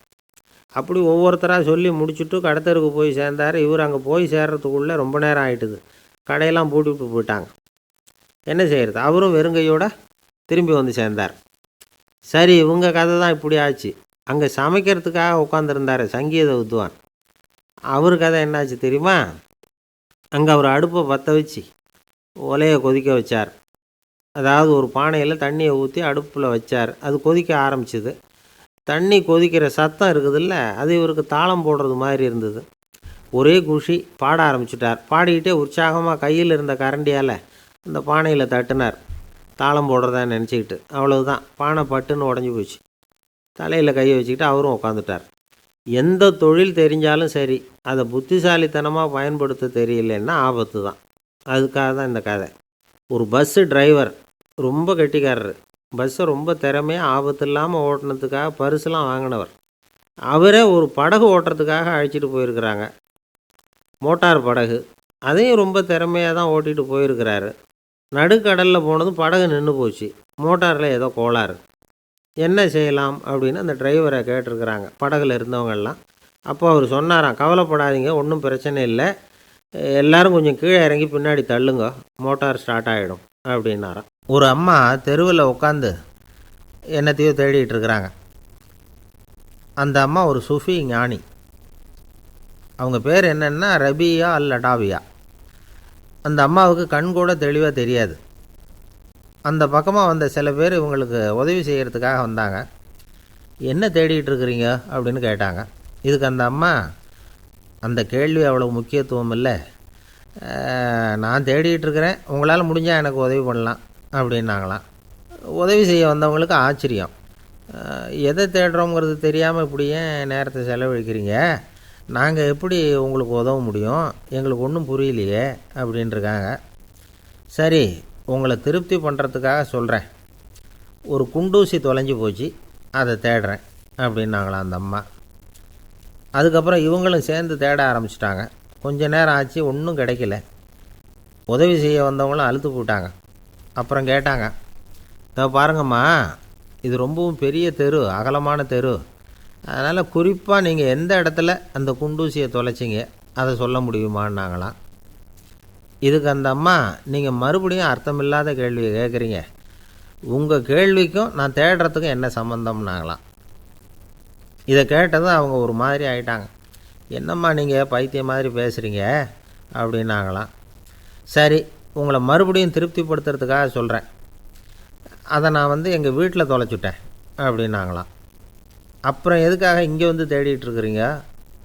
அப்படி ஒவ்வொருத்தராக சொல்லி முடிச்சுட்டு கடத்தருக்கு போய் சேர்ந்தார். இவர் அங்கே போய் சேர்றதுக்குள்ளே ரொம்ப நேரம் ஆகிட்டுது. கடையெல்லாம் பூட்டிவிட்டு போயிட்டாங்க. என்ன செய்கிறது? அவரும் வெறுங்கையோடு திரும்பி சேர்ந்தார். சரி, இவங்க கதை தான் இப்படி ஆச்சு. அங்கே சமைக்கிறதுக்காக உட்காந்துருந்தார் சங்கீத வித்வான். அவர் கதை என்னாச்சு தெரியுமா? அங்கே அவர் அடுப்பை பற்ற வச்சு ஒலையை கொதிக்க வச்சார். அதாவது ஒரு பானையில் தண்ணியை ஊற்றி அடுப்பில் வச்சார். அது கொதிக்க ஆரம்பிச்சிது. தண்ணி கொதிக்கிற சத்தம் இருக்குதுல்ல, அது இவருக்கு தாளம் போடுறது மாதிரி இருந்தது. ஒரே குஷி, பாட ஆரம்பிச்சிட்டார். பாடிக்கிட்டே உற்சாகமாக கையில் இருந்த கரண்டியால் அந்த பானையில் தட்டினார், தாளம் போடுறதா நினச்சிக்கிட்டு. அவ்வளவுதான், பானை பட்டுன்னு உடஞ்சி போச்சு. தலையில் கையை வச்சுக்கிட்டு அவரும் உட்காந்துட்டார். எந்த தொழில் தெரிஞ்சாலும் சரி, அதை புத்திசாலித்தனமாக பயன்படுத்த தெரியலன்னா ஆபத்து தான். அதுக்காக தான் இந்த கதை. ஒரு பஸ்ஸு டிரைவர் ரொம்ப கெட்டிக்காரர். பஸ்ஸை ரொம்ப திறமையாக ஆபத்து இல்லாமல் ஓட்டினதுக்காக பரிசுலாம் வாங்கினவர். அவரே ஒரு படகு ஓட்டுறதுக்காக அழைச்சிட்டு போயிருக்கிறாங்க, மோட்டார் படகு. அதையும் ரொம்ப திறமையாக தான் ஓட்டிகிட்டு போயிருக்கிறாரு. நடுக்கடலில் போனதும் படகு நின்று போச்சு. மோட்டாரில் ஏதோ கோளாறு. என்ன செய்யலாம் அப்படின்னு அந்த டிரைவரை கேட்டிருக்கிறாங்க படகுல இருந்தவங்கெல்லாம். அப்போ அவர் சொன்னாராம், கவலைப்படாதீங்க, ஒன்றும் பிரச்சனை இல்லை, எல்லோரும் கொஞ்சம் கீழே இறங்கி பின்னாடி தள்ளுங்க, மோட்டார் ஸ்டார்ட் ஆகிடும் அப்படின்னாராம். ஒரு அம்மா தெருவில் உட்காந்து என்னத்தையோ தேடிட்டு இருக்கிறாங்க. அந்த அம்மா ஒரு சூஃபி ஞானி. அவங்க பேர் என்னென்னா ரபியா அல் அடாவியா. அந்த அம்மாவுக்கு கண் கூட தெளிவாக தெரியாது. அந்த பக்கமாக வந்த சில பேர் இவங்களுக்கு உதவி செய்கிறதுக்காக வந்தாங்க. என்ன தேடிகிட்டு இருக்கிறீங்க அப்படின்னு கேட்டாங்க. இதுக்கு அந்த அம்மா, அந்த கேள்வி அவ்வளோ முக்கியத்துவம் இல்லை, நான் தேடிகிட்டு இருக்கிறேன், உங்களால் முடிஞ்சால் எனக்கு உதவி பண்ணலாம் அப்படின்னாங்களாம். உதவி செய்ய வந்தவங்களுக்கு ஆச்சரியம். எதை தேடுறோங்கிறது தெரியாமல் இப்படி ஏன் நேரத்தை செலவழிக்கிறீங்க, நாங்கள் எப்படி உங்களுக்கு உதவ முடியும், எங்களுக்கு ஒன்றும் புரியலையே அப்படின்ட்டுருக்காங்க. சரி, உங்களை திருப்தி பண்ணுறதுக்காக சொல்கிறேன், ஒரு குண்டூசி தொலைஞ்சி போச்சு, அதை தேடுறேன் அப்படின்னாங்களாம் அந்த அம்மா. அதுக்கப்புறம் இவங்களும் சேர்ந்து தேட ஆரம்பிச்சிட்டாங்க. கொஞ்ச நேரம் ஆச்சு, ஒன்றும் கிடைக்கல. உதவி செய்ய வந்தவங்களும் அழுத்து போட்டாங்க. அப்புறம் கேட்டாங்க, இதை பாருங்கம்மா, இது ரொம்பவும் பெரிய தெரு, அகலமான தெரு, அதனால் குறிப்பாக நீங்கள் எந்த இடத்துல அந்த குண்டூசியை தொலைச்சிங்க அதை சொல்ல முடியுமான்னாங்களாம். இதுக்கு அந்த அம்மா, நீங்கள் மறுபடியும் அர்த்தமில்லாத கேள்வியை கேட்குறீங்க, உங்கள் கேள்விக்கும் நான் தேடுறதுக்கும் என்ன சம்மந்தம்னாங்களாம். இதை கேட்டதும் அவங்க ஒரு மாதிரி ஆகிட்டாங்க. என்னம்மா நீங்கள் பைத்தியம் மாதிரி பேசுகிறீங்க அப்படின்னாங்களாம். சரி, உங்களை மறுபடியும் திருப்திப்படுத்துறதுக்காக சொல்கிறேன், அதை நான் எங்கள் வீட்டில் தொலைச்சுட்டேன் அப்படின்னாங்களாம். அப்புறம் எதுக்காக இங்கே வந்து தேடிட்டு இருக்கிறீங்க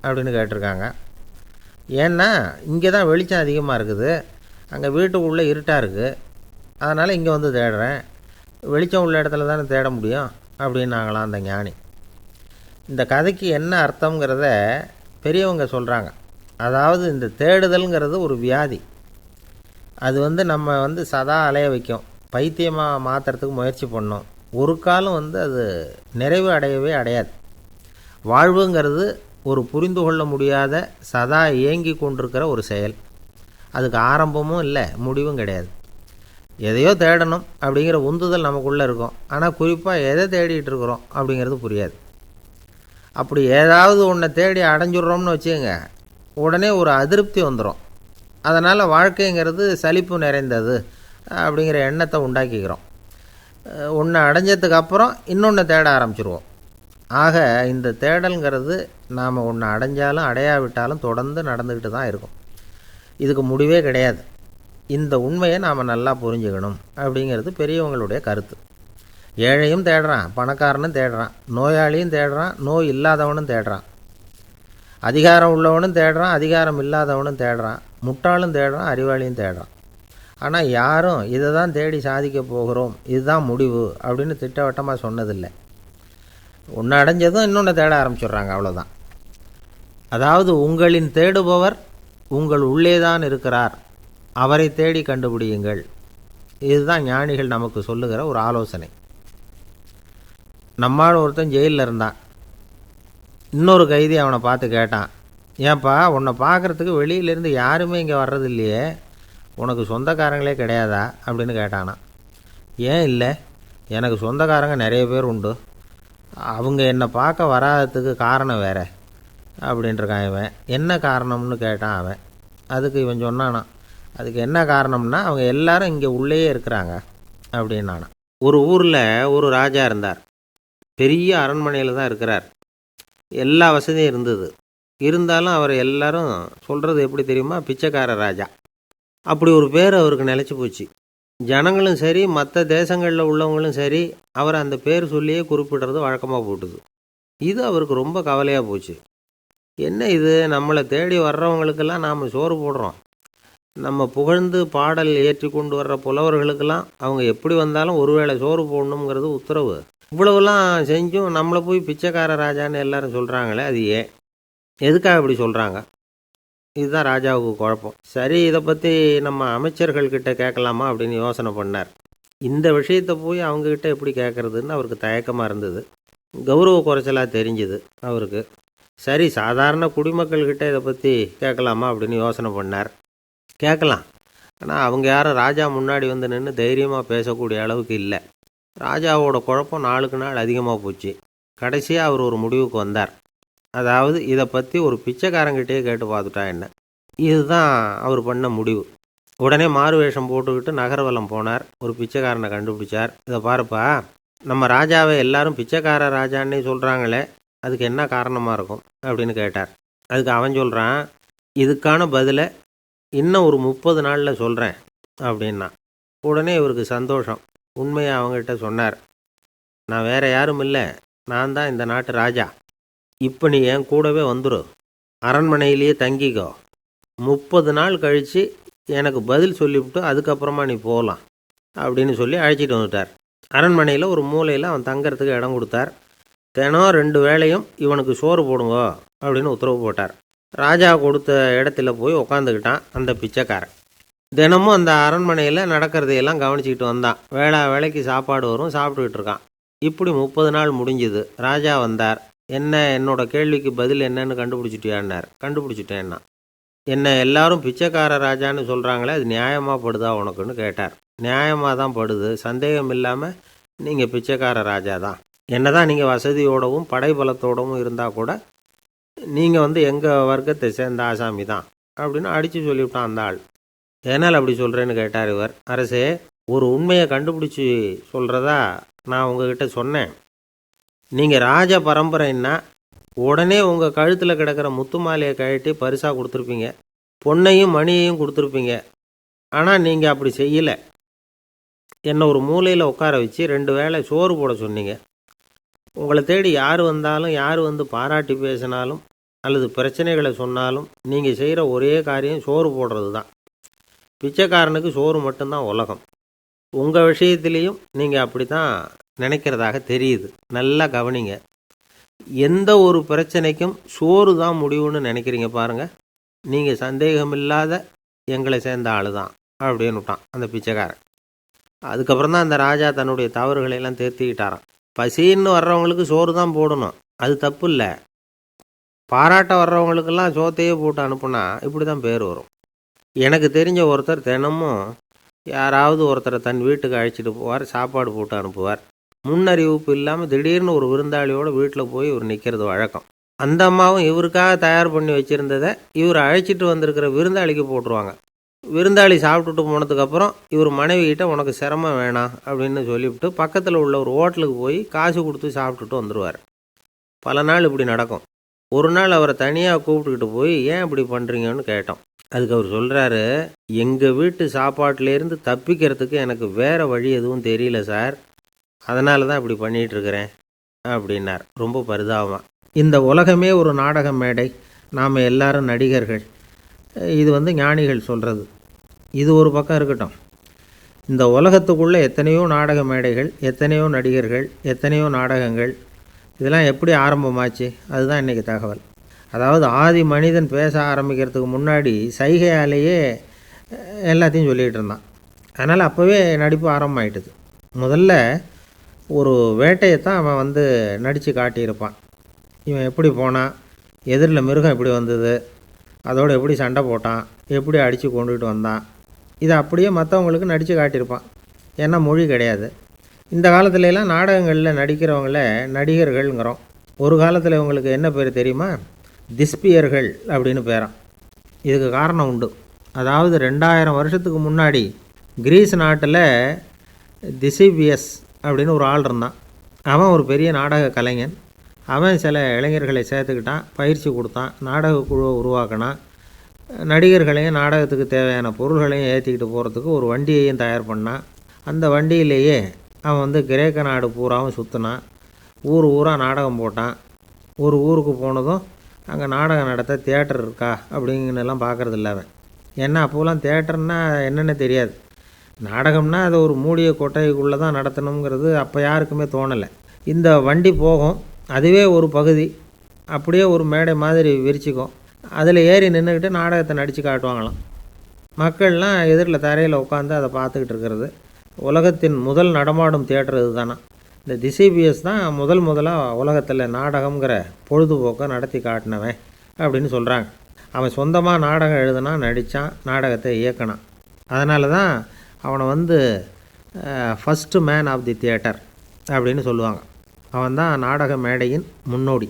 அப்படின்னு கேட்டிருக்காங்க. ஏன்னா இங்கே தான் வெளிச்சம் அதிகமாக இருக்குது, அங்கே வீட்டுக்குள்ளே இருட்டாக இருக்குது, அதனால் இங்கே வந்து தேடுறேன், வெளிச்சம் உள்ள இடத்துல தானே தேட முடியும் அப்படின்னாங்களாம் அந்த ஞானி. இந்த கதைக்கு என்ன அர்த்தங்கிறத பெரியவங்க சொல்கிறாங்க. அதாவது இந்த தேடுதல்ங்கிறது ஒரு வியாதி. அது நம்ம சதா அலைய வைக்கும், பைத்தியமாக மாற்றுறதுக்கு முயற்சி பண்ணோம். ஒரு காலம் அது நிறைவு அடையவே அடையாது. வாழ்வுங்கிறது ஒரு புரிந்து கொள்ள முடியாத சதா இயங்கி கொண்டிருக்கிற ஒரு செயல். அதுக்கு ஆரம்பமும் இல்லை, முடிவும் கிடையாது. எதையோ தேடணும் அப்படிங்கிற உந்துதல் நமக்குள்ளே இருக்கும், ஆனால் குறிப்பாக எதை தேடிட்டு இருக்கிறோம் அப்படிங்கிறது புரியாது. அப்படி ஏதாவது ஒன்றை தேடி அடைஞ்சிட்றோம்னு வச்சுக்கோங்க, உடனே ஒரு அதிருப்தி வந்துடும். அதனால் வாழ்க்கைங்கிறது சலிப்பு நிறைந்தது அப்படிங்கிற எண்ணத்தை உண்டாக்கிக்கிறோம். ஒன்று அடைஞ்சதுக்கு அப்புறம் இன்னொன்று தேட ஆரம்பிச்சிருவோம். ஆக இந்த தேடல்ங்கிறது நாம் ஒன்று அடைஞ்சாலும் அடையாவிட்டாலும் தொடர்ந்து நடந்துக்கிட்டு தான் இருக்கும். இதுக்கு முடிவே கிடையாது. இந்த உண்மையை நாம் நல்லா புரிஞ்சுக்கணும் அப்படிங்கிறது பெரியவங்களுடைய கருத்து. ஏழையும் தேடுறான், பணக்காரனும் தேடுறான், நோயாளியும் தேடுறான், நோய் இல்லாதவனும் தேடுறான், அதிகாரம் உள்ளவனும் தேடுறான், அதிகாரம் இல்லாதவனும் தேடுறான், முட்டாளும் தேடுறான், அறிவாளியும் தேடுறான். ஆனால் யாரும் இதை தான் தேடி சாதிக்க போகிறோம், இதுதான் முடிவு அப்படின்னு திட்டவட்டமாக சொன்னதில்லை. ஒன்று அடைஞ்சதும் இன்னொன்று தேட ஆரம்பிச்சிடுறாங்க, அவ்வளோதான். அதாவது உங்களின் தேடுபவர் உங்கள் உள்ளே தான் இருக்கிறார், அவரை தேடி கண்டுபிடியுங்கள். இதுதான் ஞானிகள் நமக்கு சொல்லுகிற ஒரு ஆலோசனை. நம்மால் ஒருத்தன் ஜெயிலில் இருந்தான். இன்னொரு கைதி அவனை பார்த்து கேட்டான், ஏன்பா உன்னை பார்க்குறதுக்கு வெளியிலேருந்து யாருமே இங்கே வர்றது இல்லையே, உனக்கு சொந்தக்காரங்களே கிடையாதா அப்படின்னு கேட்டானா. ஏன் இல்லை, எனக்கு சொந்தக்காரங்க நிறைய பேர் உண்டு, அவங்க என்னை பார்க்க வராததுக்கு காரணம் வேறு அப்படின்ட்டுருக்கான் இவன். என்ன காரணம்னு கேட்டான் அவன். அதுக்கு இவன் சொன்னானா, அதுக்கு என்ன காரணம்னா அவங்க எல்லாரும் இங்கே உள்ளேயே இருக்கிறாங்க அப்படின்னானா. ஒரு ஊரில் ஒரு ராஜா இருந்தார். பெரிய அரண்மனையில் தான் இருக்கிறார். எல்லா வசதியும் இருந்தது. இருந்தாலும் அவர் எல்லாரும் சொல்கிறது எப்படி தெரியுமா, பிச்சைக்கார ராஜா. அப்படி ஒரு பேர் அவருக்கு நிலச்சி போச்சு. ஜனங்களும் சரி, மற்ற தேசங்களில் உள்ளவங்களும் சரி, அவர் அந்த பேர் சொல்லியே குறிப்பிடுறது வழக்கமாக போட்டுது. இது அவருக்கு ரொம்ப கவலையாக போச்சு. என்ன இது, நம்மளை தேடி வர்றவங்களுக்கெல்லாம் நாம் சோறு போடுறோம், நம்ம புகழ்ந்து பாடல் ஏற்றி கொண்டு வர்ற புலவர்களுக்கெல்லாம் அவங்க எப்படி வந்தாலும் ஒருவேளை சோறு போடணுங்கிறது உத்தரவு. இவ்வளவுலாம் செஞ்சும் நம்மளை போய் பிச்சைக்கார ராஜான்னு எல்லாரும் சொல்கிறாங்களே, அது ஏன், எதுக்காக இப்படி சொல்கிறாங்க? இதுதான் ராஜாவுக்கு குழப்பம். சரி, இதை பற்றி நம்ம அமைச்சர்கள்கிட்ட கேட்கலாமா அப்படின்னு யோசனை பண்ணார். இந்த விஷயத்தை போய் அவங்கக்கிட்ட எப்படி கேட்குறதுன்னு அவருக்கு தயக்கமாக இருந்தது. கௌரவ குறைச்சலாக தெரிஞ்சுது அவருக்கு. சரி, சாதாரண குடிமக்கள்கிட்ட இதை பற்றி கேட்கலாமா அப்படின்னு யோசனை பண்ணார். கேட்கலாம், ஆனால் அவங்க யாரும் ராஜா முன்னாடி வந்து நின்று தைரியமாக பேசக்கூடிய அளவுக்கு இல்லை. ராஜாவோட குழப்பம் நாளுக்கு நாள் அதிகமாக போச்சு. கடைசியாக அவர் ஒரு முடிவுக்கு வந்தார். அதாவது இதை பற்றி ஒரு பிச்சைக்காரங்கிட்டே கேட்டு பார்த்துட்டா என்ன. இதுதான் அவர் பண்ண முடிவு. உடனே மாறு வேஷம் போட்டுக்கிட்டு நகர்வலம் போனார். ஒரு பிச்சைக்காரனை கண்டுபிடிச்சார். இதை பாருப்பா, நம்ம ராஜாவை எல்லாரும் பிச்சைக்கார ராஜான்னே சொல்கிறாங்களே, அதுக்கு என்ன காரணமாக இருக்கும் அப்படின்னு கேட்டார். அதுக்கு அவன் சொல்கிறான், இதுக்கான பதிலை இன்னும் ஒரு 30 நாளில் சொல்கிறேன் அப்படின்னா. உடனே இவருக்கு சந்தோஷம். உண்மையை அவங்ககிட்ட சொன்னார். நான் வேறு யாரும் இல்லை, நான் தான் இந்த நாட்டு ராஜா. இப்போ நீ என் கூடவே வந்துடும், அரண்மனையிலேயே தங்கிக்கோ, 30 நாள் கழித்து எனக்கு பதில் சொல்லிவிட்டு அதுக்கப்புறமா நீ போகலாம் அப்படின்னு சொல்லி அழைச்சிட்டு வந்துட்டார். அரண்மனையில் ஒரு மூலையில் அவன் தங்கிறதுக்கு இடம் கொடுத்தார். தினம் 2 வேளையும் இவனுக்கு சோறு போடுங்க அப்படின்னு உத்தரவு போட்டார். ராஜா கொடுத்த இடத்துல போய் உக்காந்துக்கிட்டான் அந்த பிச்சைக்காரன். தினமும் அந்த அரண்மனையில் நடக்கிறதையெல்லாம் கவனிச்சிக்கிட்டு வந்தான். வேளைக்கு சாப்பாடு வரும், சாப்பிட்டுக்கிட்டு இருக்கான். இப்படி 30 நாள் முடிஞ்சுது. ராஜா வந்தார். என்ன, என்னோட கேள்விக்கு பதில் என்னன்னு கண்டுபிடிச்சிட்டியான்னார். கண்டுபிடிச்சிட்டேன்னா. என்ன எல்லாரும் பிச்சைக்கார ராஜான்னு சொல்கிறாங்களே, அது நியாயமாக படுதா உனக்குன்னு கேட்டார். நியாயமாக தான் படுது, சந்தேகம் இல்லாமல் நீங்கள் பிச்சைக்கார ராஜா தான். என்ன தான் நீங்கள் வசதியோடவும் படைபலத்தோடவும் இருந்தால் கூட நீங்கள் எங்கள் வர்க்கத்தை சேர்ந்த ஆசாமி தான் அப்படின்னு அடித்து சொல்லிவிட்டான் அந்த ஆள். ஏனால் அப்படி சொல்கிறேன்னு கேட்டார் இவர். அரசே, ஒரு உண்மையை கண்டுபிடிச்சி சொல்கிறதா நான் உங்ககிட்ட சொன்னேன். நீங்கள் ராஜ பரம்பரைன்னா உடனே உங்கள் கழுத்தில் கிடக்கிற முத்து மாலையை கழட்டி பரிசாக கொடுத்துருப்பீங்க, பொன்னையும் மணியையும் கொடுத்துருப்பீங்க. ஆனால் நீங்கள் அப்படி செய்யலை. என்னை ஒரு மூலையில் உட்கார வச்சு 2 வேளை சோறு போட சொன்னீங்க. உங்களை தேடி யார் வந்தாலும், யார் வந்து பாராட்டி பேசினாலும் அல்லது பிரச்சனைகளை சொன்னாலும் நீங்கள் செய்கிற ஒரே காரியம் சோறு போடுறது தான். பிச்சைக்காரனுக்கு சோறு மட்டும்தான் உலகம். உங்கள் விஷயத்துலேயும் நீங்கள் அப்படி தான் நினைக்கிறதாக தெரியுது. நல்லா கவனிங்க. எந்த ஒரு பிரச்சனைக்கும் சோறு தான் முடிவுன்னு நினைக்கிறீங்க பாருங்கள். நீங்கள் சந்தேகமில்லாத எங்களை சேர்ந்த ஆள் தான் அப்படின்னு விட்டான் அந்த பிச்சைக்காரன். அதுக்கப்புறம் தான் அந்த ராஜா தன்னுடைய தவறுகளையெல்லாம் தேர்த்திக்கிட்டாராம். பசின்னு வர்றவங்களுக்கு சோறு தான் போடணும், அது தப்பு இல்லை. பாராட்ட வர்றவங்களுக்கெல்லாம் சோத்தையே போட்டு அனுப்புனா இப்படி தான் பேர் வரும். எனக்கு தெரிஞ்ச ஒருத்தர் தினமும் யாராவது ஒருத்தரை தன் வீட்டுக்கு அழைச்சிட்டு போவார், சாப்பாடு போட்டு அனுப்புவார். முன்னறிவிப்பு இல்லாமல் திடீர்னு ஒரு விருந்தாளியோடு வீட்டில் போய் இவர் நிற்கிறது வழக்கம். அந்த அம்மாவும் இவருக்காக தயார் பண்ணி வச்சுருந்ததை இவர் அழைச்சிட்டு வந்திருக்கிற விருந்தாளிக்கு போட்டுருவாங்க. விருந்தாளி சாப்பிட்டுட்டு போனதுக்கப்புறம் இவர் மனைவிகிட்ட உனக்கு சிரமம் வேணாம் அப்படின்னு சொல்லிவிட்டு பக்கத்தில் உள்ள ஒரு ஹோட்டலுக்கு போய் காசு கொடுத்து சாப்பிட்டுட்டு வந்துடுவார். பல நாள் இப்படி நடக்கும். ஒரு நாள் அவரை தனியாக கூப்பிட்டுக்கிட்டு போய் ஏன் இப்படி பண்ணுறீங்கன்னு கேட்டோம். அதுக்கு அவர் சொல்கிறாரு, எங்கள் வீட்டு சாப்பாட்டிலேருந்து தப்பிக்கிறதுக்கு எனக்கு வேறு வழி எதுவும் தெரியல சார், அதனால தான் இப்படி பண்ணிகிட்ருக்கிறேன் அப்படின்னார் ரொம்ப பரிதாபமாக. இந்த உலகமே ஒரு நாடக மேடை, நாம் எல்லாரும் நடிகர்கள். இது ஞானிகள் சொல்கிறது. இது ஒரு பக்கம் இருக்கட்டும். இந்த உலகத்துக்குள்ளே எத்தனையோ நாடக மேடைகள், எத்தனையோ நடிகர்கள், எத்தனையோ நாடகங்கள், இதெல்லாம் எப்படி ஆரம்பமாச்சு? அதுதான் இன்றைக்கி தகவல். அதாவது ஆதி மனிதன் பேச ஆரம்பிக்கிறதுக்கு முன்னாடி சைகையாலேயே எல்லாத்தையும் சொல்லிகிட்டு இருந்தான். அதனால் அப்போவே நடிப்பு ஆரம்பமாயிட்டுது. முதல்ல ஒரு வேட்டையைத்தான் அவன் நடித்து காட்டியிருப்பான். இவன் எப்படி போனான், எதிரில் மிருகம் எப்படி வந்தது, அதோடு எப்படி சண்டை போட்டான், எப்படி அடித்து கொண்டுகிட்டு வந்தான், இதை அப்படியே மற்றவங்களுக்கு நடித்து காட்டியிருப்பான். ஏன்னா மொழி கிடையாது. இந்த காலத்துலலாம் நாடகங்களில் நடிக்கிறவங்கள நடிகர்கள்ங்கிறோம். ஒரு காலத்தில் இவங்களுக்கு என்ன பேர் தெரியுமா? திஸ்பியர்கள் அப்படின்னு பேரான். இதுக்கு காரணம் உண்டு. அதாவது 2000 வருஷத்துக்கு முன்னாடி கிரீஸ் நாட்டில் திசிபியஸ் அப்படின்னு ஒரு ஆள் இருந்தான். அவன் ஒரு பெரிய நாடக கலைஞன். அவன் சில இளைஞர்களை சேர்த்துக்கிட்டான், பயிற்சி கொடுத்தான், நாடக குழுவை உருவாக்கினான். நடிகர்களையும் நாடகத்துக்கு தேவையான பொருள்களையும் ஏற்றிக்கிட்டு போகிறதுக்கு ஒரு வண்டியையும் தயார் பண்ணான். அந்த வண்டியிலேயே அவன் கிரேக்க நாடு பூராவும் சுற்றினான். ஊர் ஊராக நாடகம் போட்டான். ஒரு ஊருக்கு போனதும் அங்கே நாடகம் நடத்த தியேட்டர் இருக்கா அப்படிங்கன்னெல்லாம் பார்க்குறதில்ல அவன். ஏன்னா அப்போலாம் தியேட்டர்னா என்னென்ன தெரியாது. நாடகம்னா அதை ஒரு மூடிய கொட்டைக்குள்ளே தான் நடத்தணுங்கிறது அப்போ யாருக்குமே தோணலை. இந்த வண்டி போகும், அதுவே ஒரு பகுதி அப்படியே ஒரு மேடை மாதிரி விரிச்சிக்கும். அதில் ஏறி நின்றுக்கிட்டு நாடகத்தை நடித்து காட்டுவாங்களாம். மக்கள்லாம் எதிரில் தரையில் உட்காந்து அதை பார்த்துக்கிட்டு இருக்கிறது. உலகத்தின் முதல் நடமாடும் தியேட்டர் இது தானே. இந்த திசிபியஸ் தான் முதலாக உலகத்தில் நாடகங்கிற பொழுதுபோக்கை நடத்தி காட்டினவன் அப்படின்னு சொல்கிறாங்க. அவன் சொந்தமாக நாடகம் எழுதுனான், நடித்தான், நாடகத்தை இயக்கினான். அதனால தான் அவனை first man of the theatre அப்படின்னு சொல்லுவாங்க. அவன் தான் நாடக மேடையின் முன்னோடி.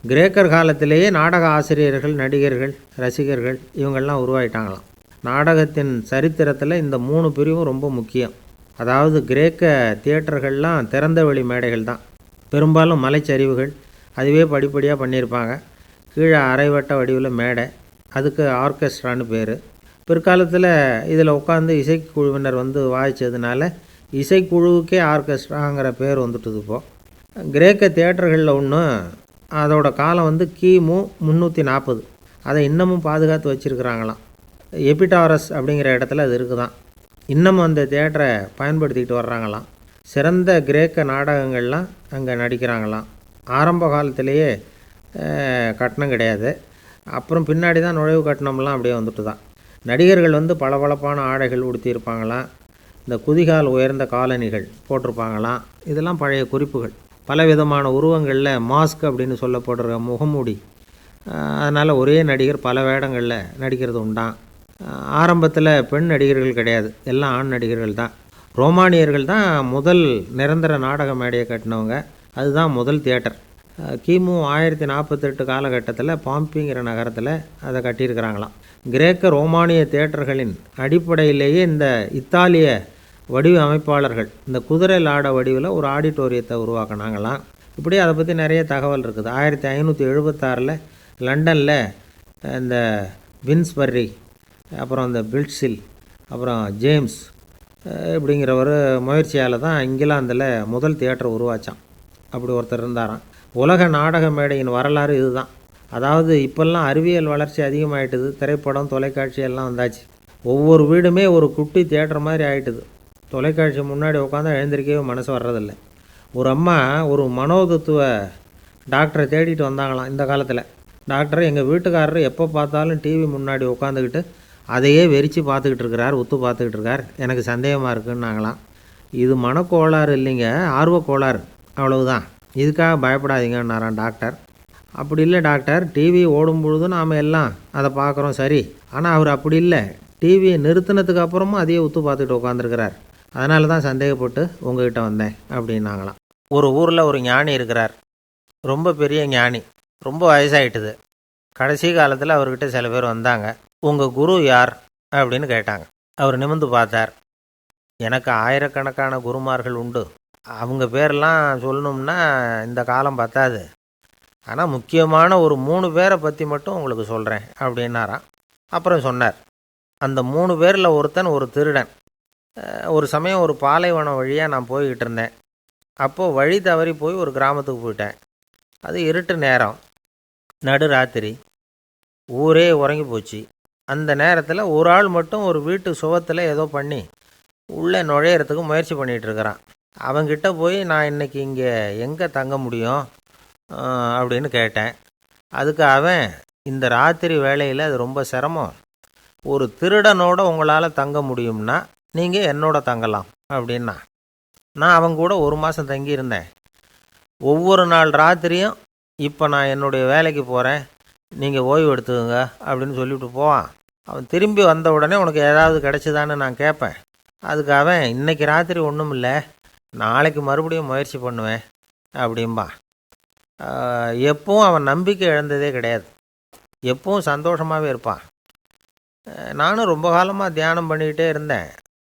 கிரேக்கர் காலத்திலேயே நாடக ஆசிரியர்கள், நடிகர்கள், ரசிகர்கள் இவங்கள்லாம் உருவாயிட்டாங்களாம். நாடகத்தின் சரித்திரத்தில் இந்த 3 பிரிவும் ரொம்ப முக்கியம். அதாவது கிரேக்க தியேட்டர்கள்லாம் திறந்த வெளி மேடைகள் தான். பெரும்பாலும் மலைச்சரிவுகள், அதுவே படிப்படியாக பண்ணியிருப்பாங்க. கீழே அரைவட்ட வடிவில் மேடை, அதுக்கு ஆர்கெஸ்ட்ரான்னு பேர். பிற்காலத்தில் இதில் உட்காந்து இசைக்குழுவினர் வாய்ச்சதுனால இசைக்குழுவுக்கே ஆர்கெஸ்ட்ராங்கிற பேர் வந்துட்டுது. இப்போது கிரேக்க தியேட்டர்களில் ஒன்று, அதோட காலம் கிமு 340. அதை இன்னமும் பாதுகாத்து வச்சுருக்கிறாங்களாம். எபிடாரஸ் அப்படிங்கிற இடத்துல அது இருக்குதான். இன்னமும் அந்த தியேட்டரை பயன்படுத்திக்கிட்டு வர்றாங்களாம். சிறந்த கிரேக்க நாடகங்கள்லாம் அங்கே நடிக்கிறாங்களாம். ஆரம்ப காலத்திலேயே கட்டணம் கிடையாது. அப்புறம் பின்னாடி தான் நுழைவு கட்டணம்லாம் அப்படியே வந்துட்டு தான். நடிகர்கள் பளபளப்பான ஆடைகள் உடுத்தியிருப்பாங்களாம். இந்த குதிகால் உயர்ந்த காலணிகள் போட்டிருப்பாங்களாம். இதெல்லாம் பழைய குறிப்புகள். பலவிதமான உருவங்களில் மாஸ்க் அப்படின்னு சொல்லப்படுற முகமூடி. அதனால் ஒரே நடிகர் பல வேடங்களில் நடிக்கிறது உண்டான். ஆரம்பத்தில் பெண் நடிகர்கள் கிடையாது, எல்லாம் ஆண் நடிகர்கள் தான். ரோமானியர்கள் தான் முதல் நிரந்தர நாடக மேடையை கட்டினவங்க. அதுதான் முதல் தியேட்டர். கிமு 1048 காலகட்டத்தில் பாம்பிங்கிற நகரத்தில் அதை கட்டியிருக்கிறாங்களாம். கிரேக்க ரோமானிய தியேட்டர்களின் அடிப்படையிலேயே இந்த இத்தாலிய வடிவமைப்பாளர்கள் இந்த குதிரை லாட வடிவில் ஒரு ஆடிட்டோரியத்தை உருவாக்கினாங்களாம். இப்படி அதை பற்றி நிறைய தகவல் இருக்குது. 1576 லண்டனில் இந்த வின்ஸ்பர்ரி, அப்புறம் இந்த பில்ட்ஸில், அப்புறம் ஜேம்ஸ் இப்படிங்கிற ஒரு முயற்சியால் தான் இங்கிலாந்தில் முதல் தியேட்டர் உருவாச்சான். அப்படி ஒருத்தர் இருந்தாராம். உலக நாடக மேடையின் வரலாறு இதுதான். அதாவது இப்போல்லாம் அறிவியல் வளர்ச்சி அதிகமாகிட்டுது. திரைப்படம், தொலைக்காட்சி எல்லாம் வந்தாச்சு. ஒவ்வொரு வீடுமே ஒரு குட்டி தியேட்டர் மாதிரி ஆகிட்டுது. தொலைக்காட்சி முன்னாடி உட்காந்தா எழுந்திரிக்கவே மனசு வர்றதில்லை. ஒரு அம்மா ஒரு மனோதத்துவ டாக்டரை தேடிட்டு வந்தாங்களாம் இந்த காலத்தில். டாக்டர், எங்கள் வீட்டுக்காரர் எப்போ பார்த்தாலும் டிவி முன்னாடி உட்காந்துக்கிட்டு அதையே வெறிச்சு பார்த்துக்கிட்டு இருக்கிறார், உத்து பார்த்துக்கிட்டு இருக்கார், எனக்கு சந்தேகமாக இருக்குன்னாங்களாம். இது மனக்கோளாறு இல்லைங்க, ஆர்வக்கோளாறு, அவ்வளவுதான், இதுக்காக பயப்படாதீங்கன்னாரான் டாக்டர். அப்படி இல்லை டாக்டர், டிவி ஓடும் பொழுது நாம் எல்லாம் அதை பார்க்குறோம் சரி, ஆனால் அவர் அப்படி இல்லை, டிவியை நிறுத்தினதுக்கு அப்புறமும் அதையே உத்து பார்த்துக்கிட்டு உட்காந்துருக்கிறார், அதனால தான் சந்தேகப்பட்டு உங்ககிட்ட வந்தேன் அப்படின்னாங்களாம். ஒரு ஊரில் ஒரு ஞானி இருக்கிறார். ரொம்ப பெரிய ஞானி, ரொம்ப வயசாகிட்டுது. கடைசி காலத்தில் அவர்கிட்ட சில பேர் வந்தாங்க. உங்கள் குரு யார் அப்படின்னு கேட்டாங்க. அவர் நிமிர்ந்து பார்த்தார். எனக்கு ஆயிரக்கணக்கான குருமார்கள் உண்டு, அவங்க பேரெல்லாம் சொல்லணும்னா இந்த காலம் பத்தாது, ஆனால் முக்கியமான ஒரு 3 பேரை பற்றி மட்டும் உங்களுக்கு சொல்கிறேன் அப்படின்னாராம். அப்புறம் சொன்னார், அந்த 3 பேரில் ஒருத்தன் ஒரு திருடன். ஒரு சமயம் ஒரு பாலைவனம் வழியாக நான் போய்கிட்டு இருந்தேன். அப்போது வழி தவறி போய் ஒரு கிராமத்துக்கு போயிட்டேன். அது இருட்டு நேரம், நடுராத்திரி, ஊரே உறங்கி போச்சு. அந்த நேரத்தில் ஒரு ஆள் மட்டும் ஒரு வீட்டு சுவத்தில் ஏதோ பண்ணி உள்ளே நுழையிறதுக்கு முயற்சி பண்ணிகிட்டு இருக்கிறான். அவங்கிட்ட போய் நான் இன்றைக்கி இங்கே எங்கே தங்க முடியும் அப்படின்னு கேட்டேன். அதுக்கு அவன், இந்த ராத்திரி வேளையில் அது ரொம்ப சிரமம், ஒரு திருடனோட உங்களால் தங்க முடியும்னா நீங்கள் என்னோட தங்கலாம் அப்படின்னா. நான் அவங்க கூட 1 மாதம் தங்கியிருந்தேன். ஒவ்வொரு நாள் ராத்திரியும் இப்போ நான் என்னுடைய வேலைக்கு போகிறேன், நீங்கள் ஓய்வு எடுத்துக்கோங்க அப்படின்னு சொல்லிவிட்டு போவான். அவன் திரும்பி வந்த உடனே உனக்கு ஏதாவது கிடச்சிதான்னு நான் கேட்பேன். அதுக்கு அவன், இன்றைக்கி ராத்திரி ஒன்றும் இல்லை, நாளைக்கு மறுபடியும் முயற்சி பண்ணுவேன் அப்படிம்பா. எப்பவும் அவன் நம்பிக்கை இழந்ததே கிடையாது, எப்பவும் சந்தோஷமாகவே இருப்பான். நானும் ரொம்ப காலமாக தியானம் பண்ணிக்கிட்டே இருந்தேன்,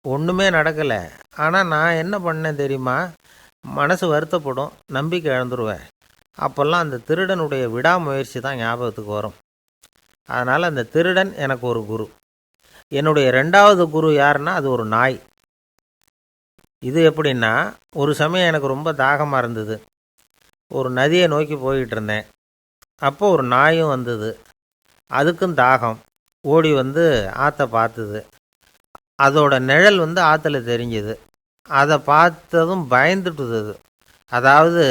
ஒன்றுமே நடக்கலை. ஆனால் நான் என்ன பண்ணேன் தெரியுமா, மனசு வருத்தப்படும், நம்பிக்கை இழந்துருவேன். அப்போல்லாம் அந்த திருடனுடைய விடாமுயற்சி தான் ஞாபகத்துக்கு வரும். அதனால் அந்த திருடன் எனக்கு ஒரு குரு. என்னுடைய 2வது குரு யாருன்னா அது ஒரு நாய். இது எப்படின்னா, ஒரு சமயம் எனக்கு ரொம்ப தாகமாக இருந்தது. ஒரு நதியை நோக்கி போய்கிட்டு இருந்தேன். அப்போது ஒரு நாயும் வந்தது. அதுக்கும் தாகம். ஓடி வந்து ஆற்றை பார்த்துது. அதோட நிழல் வந்து ஆற்றுல தெரிஞ்சுது. அதை பார்த்ததும் பயந்துட்டுது. அதாவது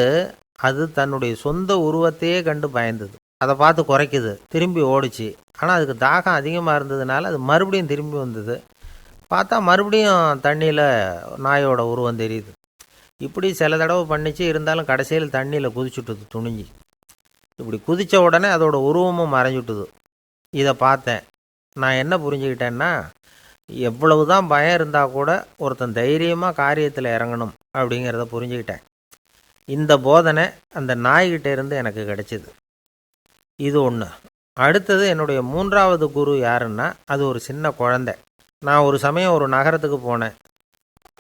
அது தன்னுடைய சொந்த உருவத்தையே கண்டு பயந்தது. அதை பார்த்து குறைக்குது, திரும்பி ஓடிச்சு. ஆனால் அதுக்கு தாகம் அதிகமாக இருந்ததுனால அது மறுபடியும் திரும்பி வந்தது. பார்த்தா மறுபடியும் தண்ணியில் நாயோட உருவம் தெரியுது. இப்படி சில தடவை பண்ணிச்சு. இருந்தாலும் கடைசியில் தண்ணியில் குதிச்சுட்டுது துணிஞ்சி. இப்படி குதித்த உடனே அதோட உருவமும் மறைஞ்சுட்டுது. இதை பார்த்தேன். நான் என்ன புரிஞ்சுக்கிட்டேன்னா, எவ்வளவு தான் பயம் இருந்தால் கூட ஒருத்தன் தைரியமாக காரியத்தில் இறங்கணும் அப்படிங்கிறத புரிஞ்சுக்கிட்டேன். இந்த போதனை அந்த நாய்கிட்ட இருந்து எனக்கு கிடைச்சிது. இது ஒன்று. அடுத்தது என்னுடைய 3வது குரு யாருன்னா அது ஒரு சின்ன குழந்தை. நான் ஒரு சமயம் ஒரு நகரத்துக்கு போனேன்.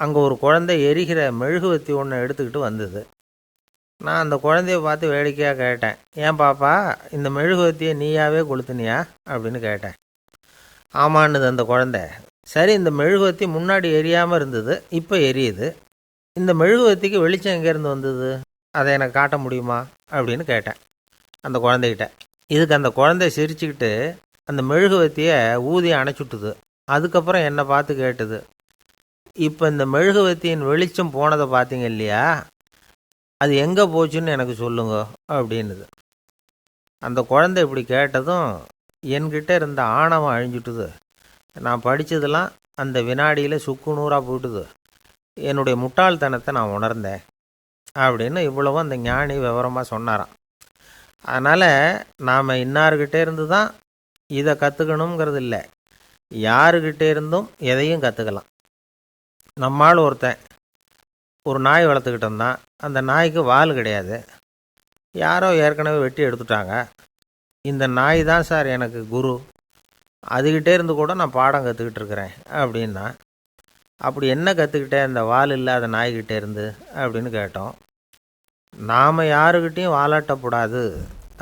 அங்கே ஒரு குழந்தை எரிகிற மெழுகுவத்தி ஒன்று எடுத்துக்கிட்டு வந்தது. நான் அந்த குழந்தைய பார்த்து வேடிக்கையாக கேட்டேன், ஏன் பாப்பா, இந்த மெழுகுவத்தியை நீயாவே கொளுத்துனியா அப்படின்னு கேட்டேன். ஆமான்னுது அந்த குழந்தை. சரி, இந்த மெழுகுவத்தி முன்னாடி எரியாமல் இருந்தது, இப்போ எரியுது. இந்த மெழுகுவத்திக்கு வெளிச்சம் எங்கேருந்து வந்தது, அதை எனக்கு காட்ட முடியுமா அப்படின்னு கேட்டேன் அந்த குழந்தைகிட்ட. இதுக்கு அந்த குழந்தை சிரிச்சுக்கிட்டு அந்த மெழுகுவத்தியை ஊதி அணைச்சுட்டுது. அதுக்கப்புறம் என்னை பார்த்து கேட்டுது, இப்போ இந்த மெழுகுவத்தியின் வெளிச்சம் போனதை பார்த்தீங்க இல்லையா, அது எங்கே போச்சுன்னு எனக்கு சொல்லுங்க அப்படின்னுது. அந்த குழந்தை இப்படி கேட்டதும் என்கிட்ட இருந்த ஆணவம் அழிஞ்சுட்டுது. நான் படித்ததெல்லாம் அந்த வினாடியில் சுக்கு நூறாக போயிட்டுது. என்னுடைய முட்டாள்தனத்தை நான் உணர்ந்தேன் அப்படின்னு இவ்வளவும் அந்த ஞானி விவரமாக சொன்னாராம். அதனால் நாம் இன்னார்கிட்டே இருந்து தான் இதை கற்றுக்கணுங்கிறது இல்லை, யாருக்கிட்டே இருந்தும் எதையும் கற்றுக்கலாம். நம்மால் ஒருத்தன் ஒரு நாய் வளர்த்துக்கிட்டு இருந்தான். அந்த நாய்க்கு வால் கிடையாது. யாரோ ஏற்கனவே வெட்டி எடுத்துட்டாங்க. இந்த நாய் தான் சார் எனக்கு குரு, அதுக்கிட்டே இருந்து கூட நான் பாடம் கற்றுக்கிட்டு இருக்கிறேன் அப்படின்னா. அப்படி என்ன கற்றுக்கிட்டேன் அந்த வால் இல்லாத நாய்கிட்டே இருந்து அப்படின்னு கேட்டோம். நாம் யாருக்கிட்டேயும் வாலாட்டக்கூடாது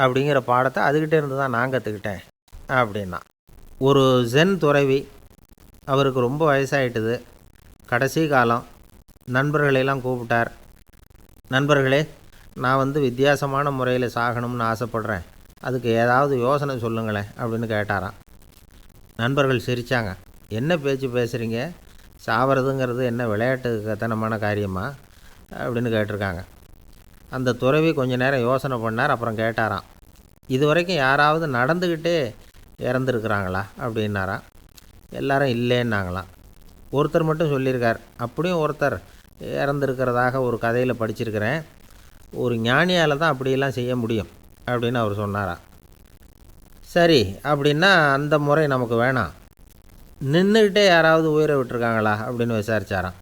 அப்படிங்கிற பாடத்தை அதுக்கிட்டே இருந்து தான் நான் கற்றுக்கிட்டேன் அப்படின்னா. ஒரு ஜென் துறவி, அவருக்கு ரொம்ப வயசாகிட்டுது, கடைசி காலம். நண்பர்களெல்லாம் கூப்பிட்டார். நண்பர்களே, நான் வித்தியாசமான முறையில் சாகணும்னு ஆசைப்பட்றேன், அதுக்கு ஏதாவது யோசனை சொல்லுங்களேன் அப்படின்னு கேட்டாராம். நண்பர்கள் சிரித்தாங்க. என்ன பேச்சு பேசுகிறீங்க, சாவறதுங்கிறது என்ன விளையாட்டுத்தனமான காரியமா அப்படின்னு கேட்டிருக்காங்க. அந்த துறவி கொஞ்ச நேரம் யோசனை பண்ணார். அப்புறம் கேட்டாராம், இது வரைக்கும் யாராவது நடந்துக்கிட்டே இறந்துருக்குறாங்களா அப்படின்னாராம். எல்லாரும் இல்லைன்னாங்களாம். ஒருத்தர் மட்டும் சொல்லியிருக்கார். அப்படியும் ஒருத்தர் இறந்துருக்கிறதாக ஒரு கதையில் படிச்சிருக்கிறேன், ஒரு ஞானியால் தான் அப்படியெல்லாம் செய்ய முடியும் அப்படின்னு அவர் சொன்னாராம். சரி, அப்படின்னா அந்த முறை நமக்கு வேணாம், நின்றுக்கிட்டே யாராவது உயிரை விட்டுருக்காங்களா அப்படின்னு விசாரித்தாராம்.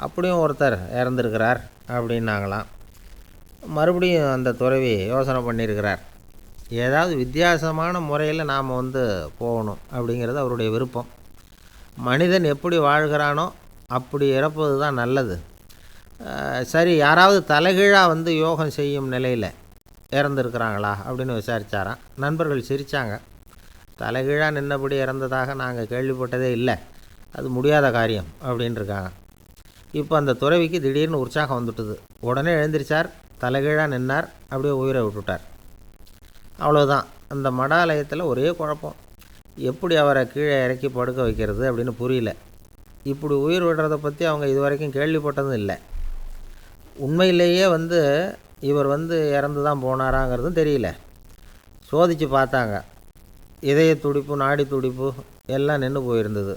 அப்படியும் ஒருத்தர் இறந்துருக்கிறார் அப்படின்னாங்களாம். மறுபடியும் அந்த துறவி யோசனை பண்ணியிருக்கிறார். ஏதாவது வித்தியாசமான முறையில் நாம் போகணும் அப்படிங்கிறது அவருடைய விருப்பம். மனிதன் எப்படி வாழ்கிறானோ அப்படி இறப்பது தான் நல்லது. சரி, யாராவது தலைகீழாக யோகம் செய்யும் நிலையில் இறந்துருக்கிறாங்களா அப்படின்னு விசாரித்தாராம். நண்பர்கள் சிரித்தாங்க. தலைகீழாக நின்னபடி இறந்ததாக நாங்கள் கேள்விப்பட்டதே இல்லை, அது முடியாத காரியம் அப்படின்ட்டுருக்காங்க. இப்போ அந்த துறவிக்கு திடீர்னு உற்சாகம் வந்துட்டுது. உடனே எழுந்திரிச்சார், தலைகீழாக நின்னார், அப்படியே உயிரை விட்டுட்டார். அவ்வளோதான். அந்த மடாலயத்தில் ஒரே குழப்பம். எப்படி அவரை கீழே இறக்கி படுக்க வைக்கிறது அப்படின்னு புரியல. இப்படி உயிர் விடுறதை பற்றி அவங்க இது வரைக்கும் கேள்விப்பட்டதும் இல்லை. உண்மையிலேயே இவர் இறந்து தான் போனாராங்கிறதும் தெரியல. சோதித்து பார்த்தாங்க. இதய துடிப்பு, நாடி துடிப்பு எல்லாம் நின்று போயிருந்தது.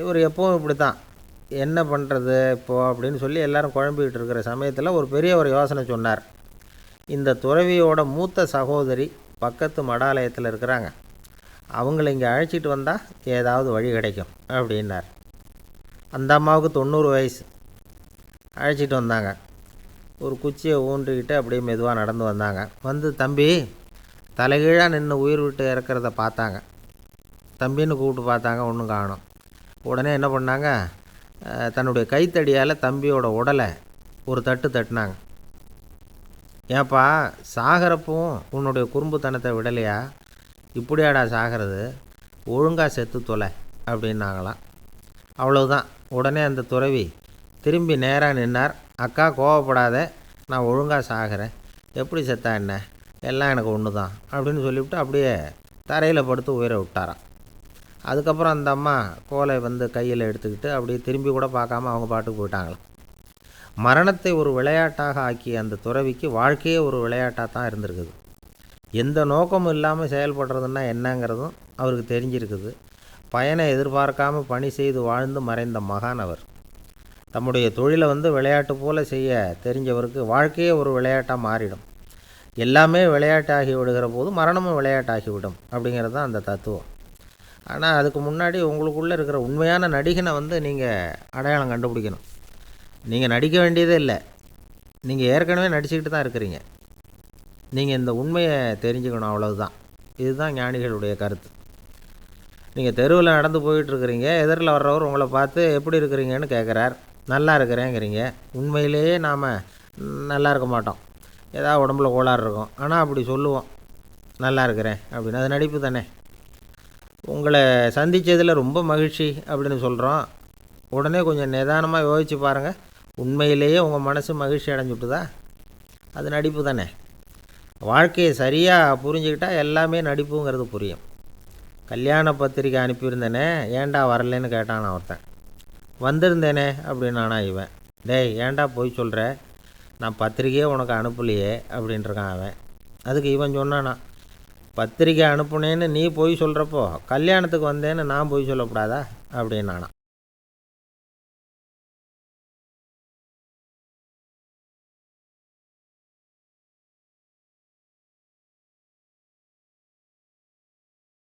இவர் எப்பவும் இப்படி தான், என்ன பண்ணுறது இப்போது அப்படின்னு சொல்லி எல்லோரும் குழம்பிக்கிட்டு இருக்கிற சமயத்தில் ஒரு பெரிய ஒரு யோசனை சொன்னார். இந்த துறவியோட மூத்த சகோதரி பக்கத்து மடாலயத்தில் இருக்கிறாங்க, அவங்கள இங்கே அழைச்சிட்டு வந்தால் ஏதாவது வழி கிடைக்கும் அப்படின்னார். அந்த அம்மாவுக்கு 90 வயசு. அழைச்சிட்டு வந்தாங்க. ஒரு குச்சியை ஊன்றிக்கிட்டு அப்படியே மெதுவாக நடந்து வந்தாங்க. தம்பி, தலைகீழாக நின்று உயிர் விட்டு இறக்கிறத பார்த்தாங்க. தம்பின்னு கூப்பிட்டு பார்த்தாங்க, ஒன்றும் காணோம். உடனே என்ன பண்ணாங்க, தன்னுடைய கைத்தடியால் தம்பியோட உடலை ஒரு தட்டு தட்டினாங்க. ஏப்பா, சாகிறப்பவும் உன்னுடைய குறும்புத்தனத்தை விடலையா, இப்படியாடா சாகிறது, ஒழுங்காக செத்து தொலை அப்படின்னாங்களாம். அவ்வளவுதான். உடனே அந்த துறவி திரும்பி நேராக நின்னார். அக்கா, கோவப்படாத, நான் ஒழுங்காக சாகிறேன், எப்படி செத்தா என்ன, எல்லாம் எனக்கு ஒன்று தான் அப்படின்னு சொல்லிவிட்டு அப்படியே தரையில் படுத்து உயிரை விட்டாராம். அதுக்கப்புறம் அந்த அம்மா கோலை கையில் எடுத்துக்கிட்டு அப்படியே திரும்பி கூட பார்க்காம அவங்க பாட்டுக்கு போயிட்டாங்களாம். மரணத்தை ஒரு விளையாட்டாக ஆக்கிய அந்த துறவிக்கு வாழ்க்கையே ஒரு விளையாட்டாக தான் இருந்திருக்குது. எந்த நோக்கமும் இல்லாமல் செயல்படுறதுன்னா என்னங்கிறதும் அவருக்கு தெரிஞ்சிருக்குது. பயனை எதிர்பார்க்காம பணி செய்து வாழ்ந்து மறைந்த மகான் அவர். தம்முடைய தொழிலை விளையாட்டு போல் செய்ய தெரிஞ்சவருக்கு வாழ்க்கையே ஒரு விளையாட்டாக மாறிடும். எல்லாமே விளையாட்டாகி விடுகிற போது மரணமும் விளையாட்டாகிவிடும் அப்படிங்கிறது தான் அந்த தத்துவம். ஆனால் அதுக்கு முன்னாடி உங்களுக்குள்ளே இருக்கிற உண்மையான நடிகனை நீங்கள் அடையாளம் கண்டுபிடிக்கணும். நீங்கள் நடிக்க வேண்டியதே இல்லை, நீங்கள் ஏற்கனவே நடிச்சுக்கிட்டு தான் இருக்கிறீங்க. நீங்கள் இந்த உண்மையை தெரிஞ்சுக்கணும், அவ்வளவுதான். இதுதான் ஞானிகளுடைய கருத்து. நீங்கள் தெருவில் நடந்து போயிட்டுருக்கிறீங்க, எதிரில் வர்றவர் உங்களை பார்த்து எப்படி இருக்கிறீங்கன்னு கேட்குறார். நல்லா இருக்கிறேங்கிறீங்க. உண்மையிலேயே நாம் நல்லா இருக்க மாட்டோம், ஏதாவது உடம்புல கோளாறு இருக்கும். ஆனால் அப்படி சொல்லுவோம், நல்லா இருக்கிறேன் அப்படின்னு. அது நடிப்பு தானே. உங்களை சந்தித்ததில் ரொம்ப மகிழ்ச்சி அப்படின்னு சொல்கிறோம். உடனே கொஞ்சம் நிதானமாக யோசித்து பாருங்கள், உண்மையிலேயே உங்கள் மனசு மகிழ்ச்சி அடைஞ்சுட்டுதா? அது நடிப்பு தானே. வாழ்க்கையை சரியாக புரிஞ்சுக்கிட்டால் எல்லாமே நடிப்புங்கிறது புரியும். கல்யாண பத்திரிக்கை அனுப்பியிருந்தேனே, ஏன்டா வரலன்னு கேட்டான் ஒருத்தன். வந்திருந்தேனே அப்படின்னானா இவன். டேய், ஏன்டா போய் சொல்கிற, நான் பத்திரிக்கையே உனக்கு அனுப்பலையே அப்படின்ட்டுருக்கான் அவன். அதுக்கு இவன் சொன்னானா, பத்திரிக்கை அனுப்புனேன்னு நீ போய் சொல்கிறப்போ கல்யாணத்துக்கு வந்தேன்னு நான் போய் சொல்லக்கூடாதா அப்படின்னானா.